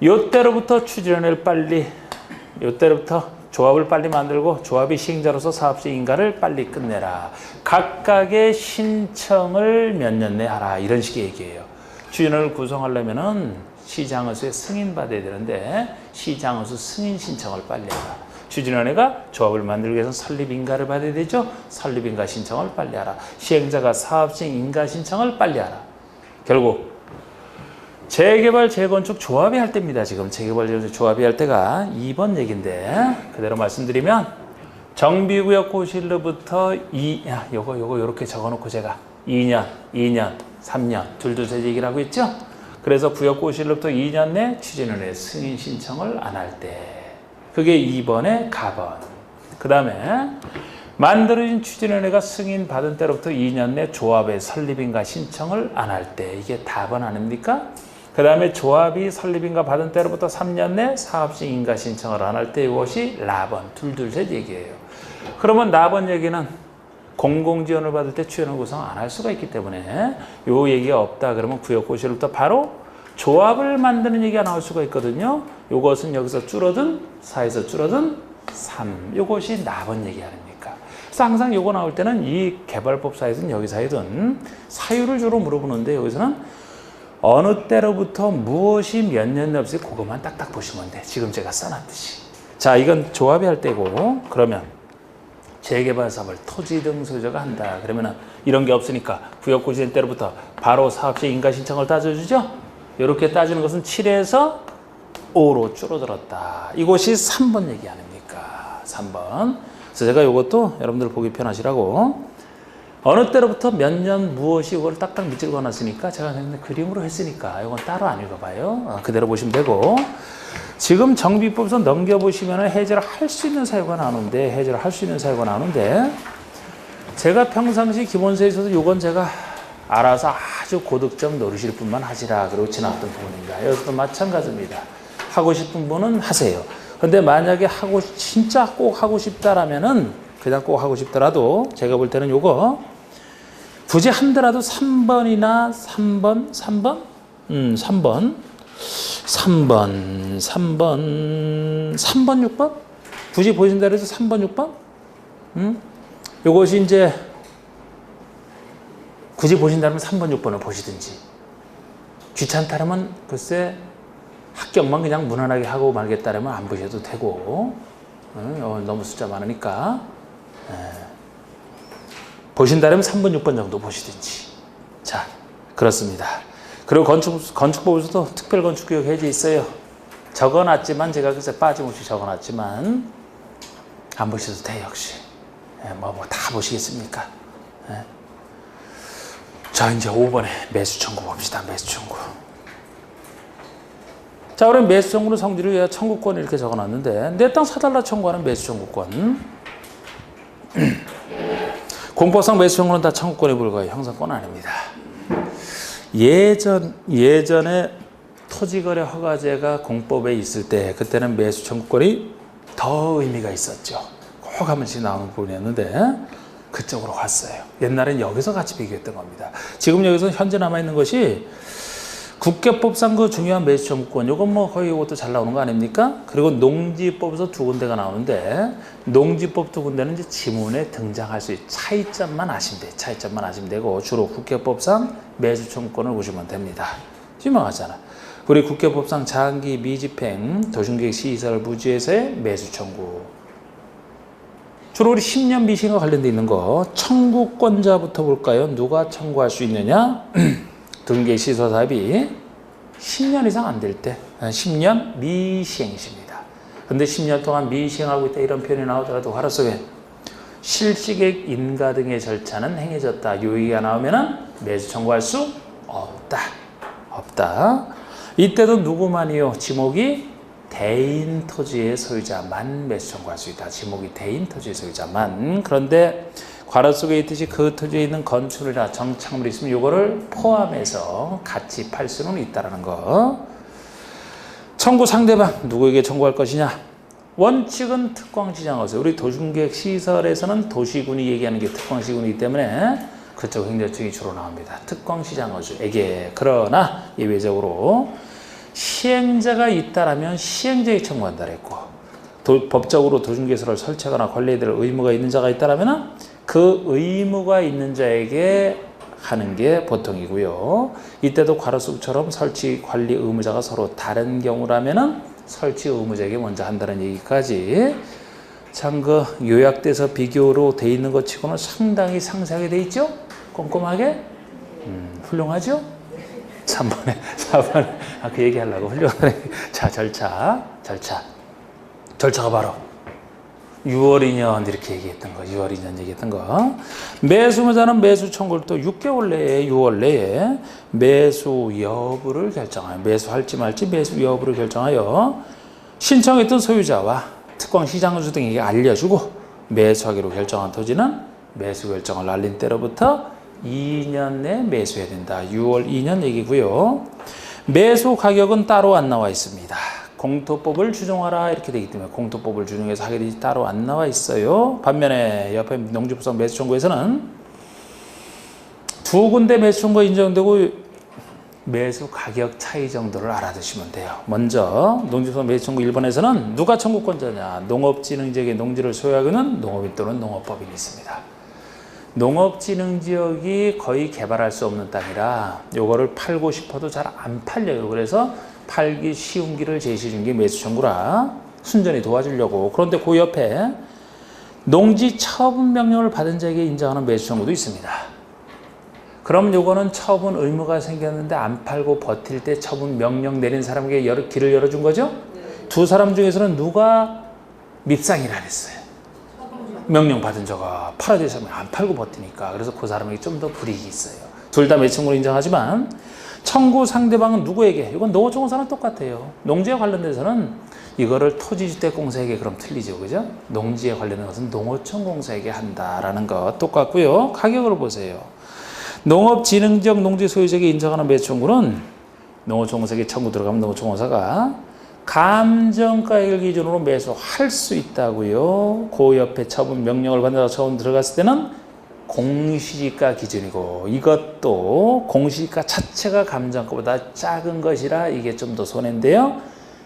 요때로부터 추진위원회를 빨리, 요때로부터 조합을 빨리 만들고 조합이 시행자로서 사업시 인가를 빨리 끝내라. 각각의 신청을 몇 년 내에 하라. 이런 식의 얘기예요. 추진위원회를 구성하려면은 시장허수에 승인받아야 되는데, 시장허수 승인 신청을 빨리 하라. 추진위원회가 조합을 만들기 위해서 설립인가를 받아야 되죠. 설립인가 신청을 빨리 하라. 시행자가 사업시 인가 신청을 빨리 하라. 결국 재개발, 재건축 조합이 할 때입니다. 지금 재개발, 재건축 조합이 할 때가 2번 얘기인데, 그대로 말씀드리면 정비구역 고시일로부터 요거 요렇게 적어놓고 제가 2년, 3년 둘셋 얘기를 하고 있죠. 그래서 구역 고시일로부터 2년 내 추진위원회 승인 신청을 안 할 때, 그게 2번의 가번. 그 다음에 만들어진 추진위원회가 승인 받은 때로부터 2년 내 조합의 설립인가 신청을 안 할 때, 이게 답은 아닙니까? 그 다음에 조합이 설립인가 받은 때로부터 3년 내 사업시 인가 신청을 안 할 때, 이것이 라번, 둘셋 얘기예요. 그러면 라번 얘기는 공공지원을 받을 때 추진위원회 구성 안 할 수가 있기 때문에 요 얘기가 없다 그러면 구역고시로부터 바로 조합을 만드는 얘기가 나올 수가 있거든요. 요것은 여기서 줄어든 4에서 줄어든 3, 요것이 라번 얘기 아닙니까? 그래서 항상 요거 나올 때는 이 개발법 사이든 여기 사이든 사유를 주로 물어보는데, 여기서는 어느 때로부터 무엇이 몇 년 내에 없이 그것만 딱딱 보시면 돼. 지금 제가 써놨듯이. 자, 이건 조합이 할 때고, 그러면 재개발 사업을 토지 등 소유자가 한다. 그러면은 이런 게 없으니까 구역 고시된 때로부터 바로 사업시 인가 신청을 따져주죠. 이렇게 따지는 것은 7에서 5로 줄어들었다. 이것이 3번 얘기 아닙니까? 3번. 그래서 제가 이것도 여러분들 보기 편하시라고 어느 때로부터 몇 년 무엇이 이걸 딱딱 밑줄 그어놨으니까 제가 그림으로 했으니까 이건 따로 안 읽어봐요. 그대로 보시면 되고, 지금 정비법에서 넘겨보시면 해제를 할 수 있는 사유가 나오는데, 제가 평상시 기본서에 있어서 이건 제가 알아서 아주 고득점 노리실 분만 하시라. 그러고 지나갔던 부분입니다. 여기서도 마찬가지입니다. 하고 싶은 분은 하세요. 근데 만약에 진짜 꼭 하고 싶다라면은, 그냥 꼭 하고 싶더라도, 제가 볼 때는 요거, 굳이 한더라도 3번이나 3번, 6번? 굳이 보신다 해서 3번, 6번? 요것이 이제, 굳이 보신다면 3번, 6번을 보시든지. 귀찮다면 글쎄, 합격만 그냥 무난하게 하고 말겠다면 안 보셔도 되고, 너무 숫자 많으니까. 보신다면 3번, 6번 정도 보시든지. 자, 그렇습니다. 그리고 건축법에서도 특별건축구역 해제 있어요. 적어놨지만, 제가 글쎄 빠짐없이 적어놨지만, 안 보셔도 돼요, 역시. 다 보시겠습니까? 자, 이제 5번에 매수 청구 봅시다, 매수 청구. 자, 우리 매수 청구는 성질을 청구권 이렇게 적어놨는데, 내 땅 사달라 청구하는 매수 청구권. 공법상 매수 청구는 다 청구권에 불과해요. 형사권 아닙니다. 예전에 토지거래 허가제가 공법에 있을 때, 그때는 매수 청구권이 더 의미가 있었죠. 꼭 한 번씩 나오는 부분이었는데, 그쪽으로 갔어요. 옛날엔 여기서 같이 비교했던 겁니다. 지금 여기서 현재 남아있는 것이 국계법상 그 중요한 매수 청구권, 요건 뭐 거의 이것도 잘 나오는 거 아닙니까? 그리고 농지법에서 2군데가 나오는데, 농지법 2군데는 이제 지문에 등장할 수 있는 차이점만 아시면 돼요. 차이점만 아시면 되고, 주로 국계법상 매수 청구권을 보시면 됩니다. 유명하잖아. 우리 국계법상 장기 미집행 도심계획 시설 부지에서의 매수 청구. 주로 우리 10년 미시행과 관련돼 있는 거, 청구권자부터 볼까요? 누가 청구할 수 있느냐? 등기 시설 사업이 10년 이상 안 될 때, 10년 미시행시입니다. 근데 10년 동안 미시행하고 있다 이런 표현이 나오더라도 화로 속에 실시객 인가 등의 절차는 행해졌다. 요 얘기가 나오면은 매수 청구할 수 없다. 이때도 누구만이요? 지목이 대인 토지의 소유자만 매수 청구할 수 있다. 지목이 대인 토지의 소유자만. 그런데 괄호 속에 있듯이 그 토지에 있는 건축물이나 정착물이 있으면 이거를 포함해서 같이 팔 수는 있다는 거. 청구 상대방 누구에게 청구할 것이냐? 원칙은 특광시장허수. 우리 도심계획 시설에서는 도시군이 얘기하는 게 특광시군이기 때문에 그쪽 행정청이 주로 나옵니다. 특광시장허수에게. 그러나 예외적으로 시행자가 있다라면 시행자에게 청구한다 그랬고, 법적으로 도심계획서를 설치하거나 관리해야 될 의무가 있는 자가 있다라면 그 의무가 있는 자에게 하는 게 보통이고요. 이때도 괄호속처럼 설치 관리 의무자가 서로 다른 경우라면은 설치 의무자에게 먼저 한다는 얘기까지 참 그 요약돼서 비교로 돼 있는 것 치고는 상당히 상세하게 돼 있죠? 꼼꼼하게? 훌륭하죠? 3번에 4번에 그 얘기 하려고 훌륭하네. 자, 절차가 바로 6월 2년 이렇게 얘기했던 거, 6월 2년 얘기했던 거. 매수무자는 매수 청구를 또 6개월 내에, 6월 내에 매수 여부를 결정하여, 매수할지 말지 매수 여부를 결정하여 신청했던 소유자와 특광시장주 등에게 알려주고 매수하기로 결정한 토지는 매수 결정을 날린 때로부터 2년 내에 매수해야 된다. 6월 2년 얘기고요. 매수 가격은 따로 안 나와 있습니다. 공토법을 준용하라 이렇게 되기 때문에 공토법을 준용해서 하게 되지 따로 안 나와 있어요. 반면에 옆에 농지법상 매수 청구에서는 2군데 매수 청구가 인정되고 매수 가격 차이 정도를 알아두시면 돼요. 먼저 농지법상 매수 청구 1번에서는 누가 청구권자냐? 농업진흥지역의 농지를 소유하고 있는 농업인 또는 농업법인이 있습니다. 농업진흥지역이 거의 개발할 수 없는 땅이라 요거를 팔고 싶어도 잘 안 팔려요. 그래서 팔기 쉬운 길을 제시해 준 게 매수 청구라 순전히 도와주려고. 그런데 그 옆에 농지 처분 명령을 받은 자에게 인정하는 매수 청구도 있습니다. 그럼 요거는 처분 의무가 생겼는데 안 팔고 버틸 때 처분 명령 내린 사람에게 길을 열어준 거죠? 두 사람 중에서는 누가 밉상이라 그랬어요? 명령 받은 자가 팔아야 될 사람이 안 팔고 버티니까. 그래서 그 사람에게 좀 더 불이익이 있어요. 둘 다 매수 청구를 인정하지만 청구 상대방은 누구에게? 이건 농어촌공사는 똑같아요. 농지에 관련돼서는 이거를 토지주택공사에게 그럼 틀리죠. 그죠? 농지에 관련된 것은 농어촌공사에게 한다라는 거 똑같고요. 가격을 보세요. 농업진흥지역 농지 소유자에게 인정하는 매수청구는 농어촌공사에 청구 들어가면 농어촌공사가 감정가액을 기준으로 매수할 수 있다고요. 그 옆에 처분 명령을 받는다고 처분 들어갔을 때는 공시지가 기준이고 이것도 공시지가 자체가 감정가보다 작은 것이라 이게 좀 더 손해인데요.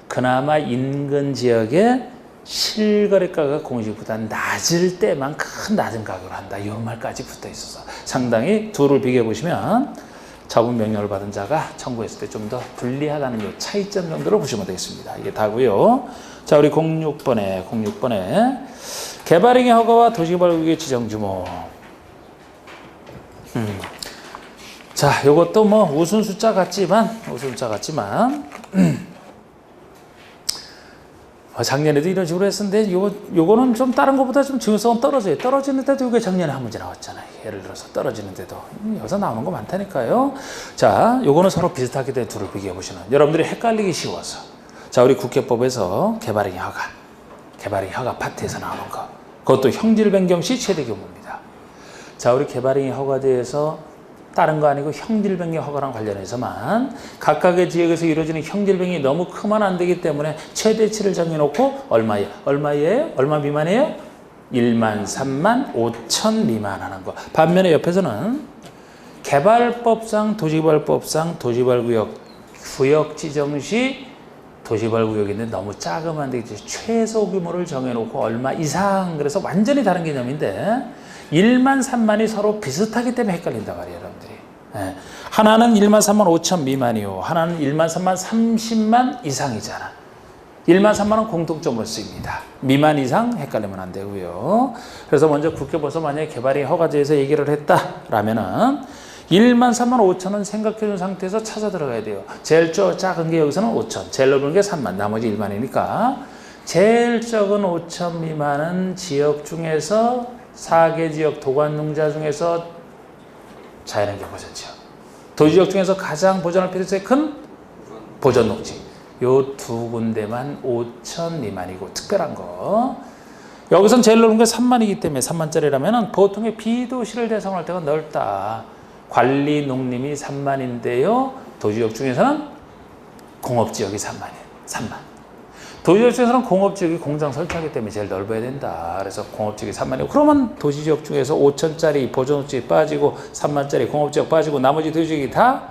그나마 인근 지역에 실거래가가 공시보다 낮을 때만 큰 낮은 가격을 한다. 이 말까지 붙어 있어서 상당히 둘을 비교해 보시면 처분 명령을 받은 자가 청구했을 때 좀 더 불리하다는 이 차이점 정도로 보시면 되겠습니다. 이게 다고요. 자, 우리 06번에 개발행위 허가와 도시개발구역의 지정 규모. 자, 요것도 뭐 우순 숫자 같지만 작년에도 이런 식으로 했었는데 요거는 좀 다른 것보다 좀 중요성은 떨어져요. 떨어지는데도 이게 작년에 한 문제 나왔잖아요. 예를 들어서 떨어지는데도 여기서 나오는 거 많다니까요. 자, 요거는 서로 비슷하게 된 둘을 비교해 보시는 여러분들이 헷갈리기 쉬워서 자, 우리 국회법에서 개발행위 허가 파트에서 나오는 거 그것도 형질 변경 시 최대 규모입니다. 자, 우리 개발행위 허가제에서 다른 거 아니고 형질 변경 허가랑 관련해서만 각각의 지역에서 이루어지는 형질 변경이 너무 크면 안 되기 때문에 최대치를 정해놓고 얼마 미만이에요? 1만 3만 5천 미만 하는 거. 반면에 옆에서는 개발법상 도시개발구역 구역 지정 시 도시개발구역인데 너무 작으면 안 되겠지. 최소 규모를 정해놓고 얼마 이상. 그래서 완전히 다른 개념인데 1만 3만이 서로 비슷하기 때문에 헷갈린다 말이에요, 여러분들이. 네. 하나는 1만 3만 5천 미만이요. 하나는 1만 3만 30만 이상이잖아. 1만 3만은 공통점으로 쓰입니다. 미만 이상 헷갈리면 안 되고요. 그래서 먼저 국회법에서 만약에 개발이 허가제에서 얘기를 했다라면은 1만 3만 5천은 생각해둔 상태에서 찾아 들어가야 돼요. 제일 작은 게 여기서는 5천, 제일 넓은 게 3만, 나머지 1만이니까 제일 적은 5천 미만은 지역 중에서 4개 지역 도관농자 중에서 자연환경 보전 지역, 도지역 중에서 가장 보전할 필요성이 큰 보전농지 요 두 군데만 5천 미만이고 특별한 거 여기선 제일 넓은 게 3만이기 때문에 3만짜리라면 보통의 비도시를 대상으로 할 때가 넓다. 관리 농림이 3만인데요 도지역 중에서는 공업지역이 3만이에요. 3만. 도시지역 중에서는 공업지역이 공장 설치하기 때문에 제일 넓어야 된다. 그래서 공업지역이 3만이고 그러면 도시지역 중에서 5천짜리 보존업지역이 빠지고 3만짜리 공업지역 빠지고 나머지 도시지역이 다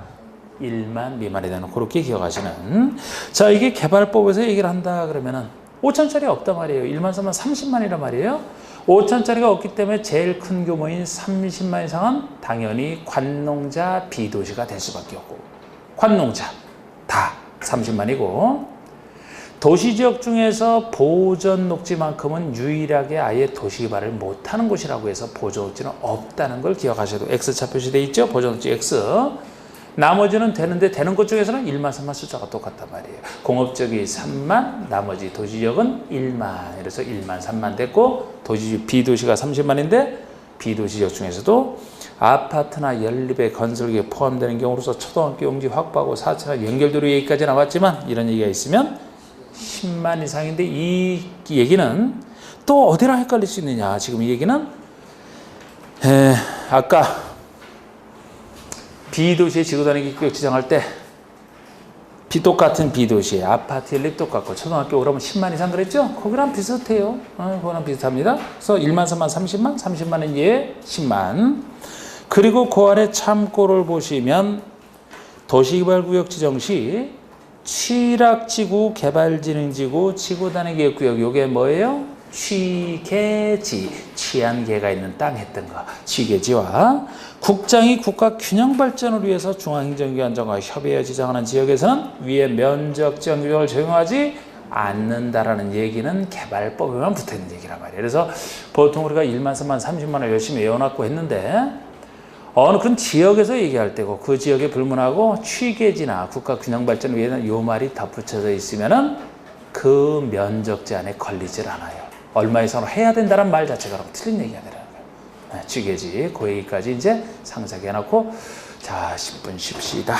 1만 미만이 되는 그렇게 기억하시는. 자, 이게 개발법에서 얘기를 한다 그러면은 5천짜리 없단 말이에요. 1만 3만 30만이란 말이에요. 5천짜리가 없기 때문에 제일 큰 규모인 30만 이상은 당연히 관농자 비도시가 될 수밖에 없고 관농자 다 30만이고 도시지역 중에서 보전녹지만큼은 유일하게 아예 도시개발을 못하는 곳이라고 해서 보전녹지는 없다는 걸 기억하셔도 X차 표시되어 있죠? 보전녹지 X. 나머지는 되는데 되는 곳 중에서는 1만 3만 숫자가 똑같단 말이에요. 공업지역이 3만, 나머지 도시지역은 1만. 그래서 1만 3만 됐고 B도시가 30만인데 B도시지역 중에서도 아파트나 연립의 건설기에 포함되는 경우로서 초등학교 용지 확보하고 4차원 연결도로 얘기까지 나왔지만 이런 얘기가 있으면 10만 이상인데 이 얘기는 또 어디랑 헷갈릴 수 있느냐. 지금 이 얘기는 아까 B도시의 지구단위 구역 지정할 때 똑같은 B도시에 아파트 연립 똑같고 초등학교 그러면 10만 이상 그랬죠? 거기랑 비슷해요. 그거랑 비슷합니다. 그래서 1만 3만 30만 30만은 얘 10만. 그리고 그 아래 참고를 보시면 도시개발구역 지정 시 취락지구, 개발진흥지구, 지구단위계획구역 요게 뭐예요? 취계지, 취한계가 있는 땅 했던 거 취계지와 국장이 국가 균형 발전을 위해서 중앙행정기관장과 협의하여 지정하는 지역에서는 위에 면적 지정 규정을 적용하지 않는다라는 얘기는 개발법에만 붙어있는 얘기란 말이에요. 그래서 보통 우리가 1만 3만 30만을 열심히 외워놨고 했는데 어느 큰 지역에서 얘기할 때고 그 지역에 불문하고 취계지나 국가 균형 발전을 위해서는 요 말이 덧붙여져 있으면은 그 면적 제한에 걸리질 않아요. 얼마 이상으로 해야 된다는 말 자체가 틀린 얘기가 되는 거예요. 취계지 그 얘기까지 이제 상세하게 해놓고 자 10분 쉽시다.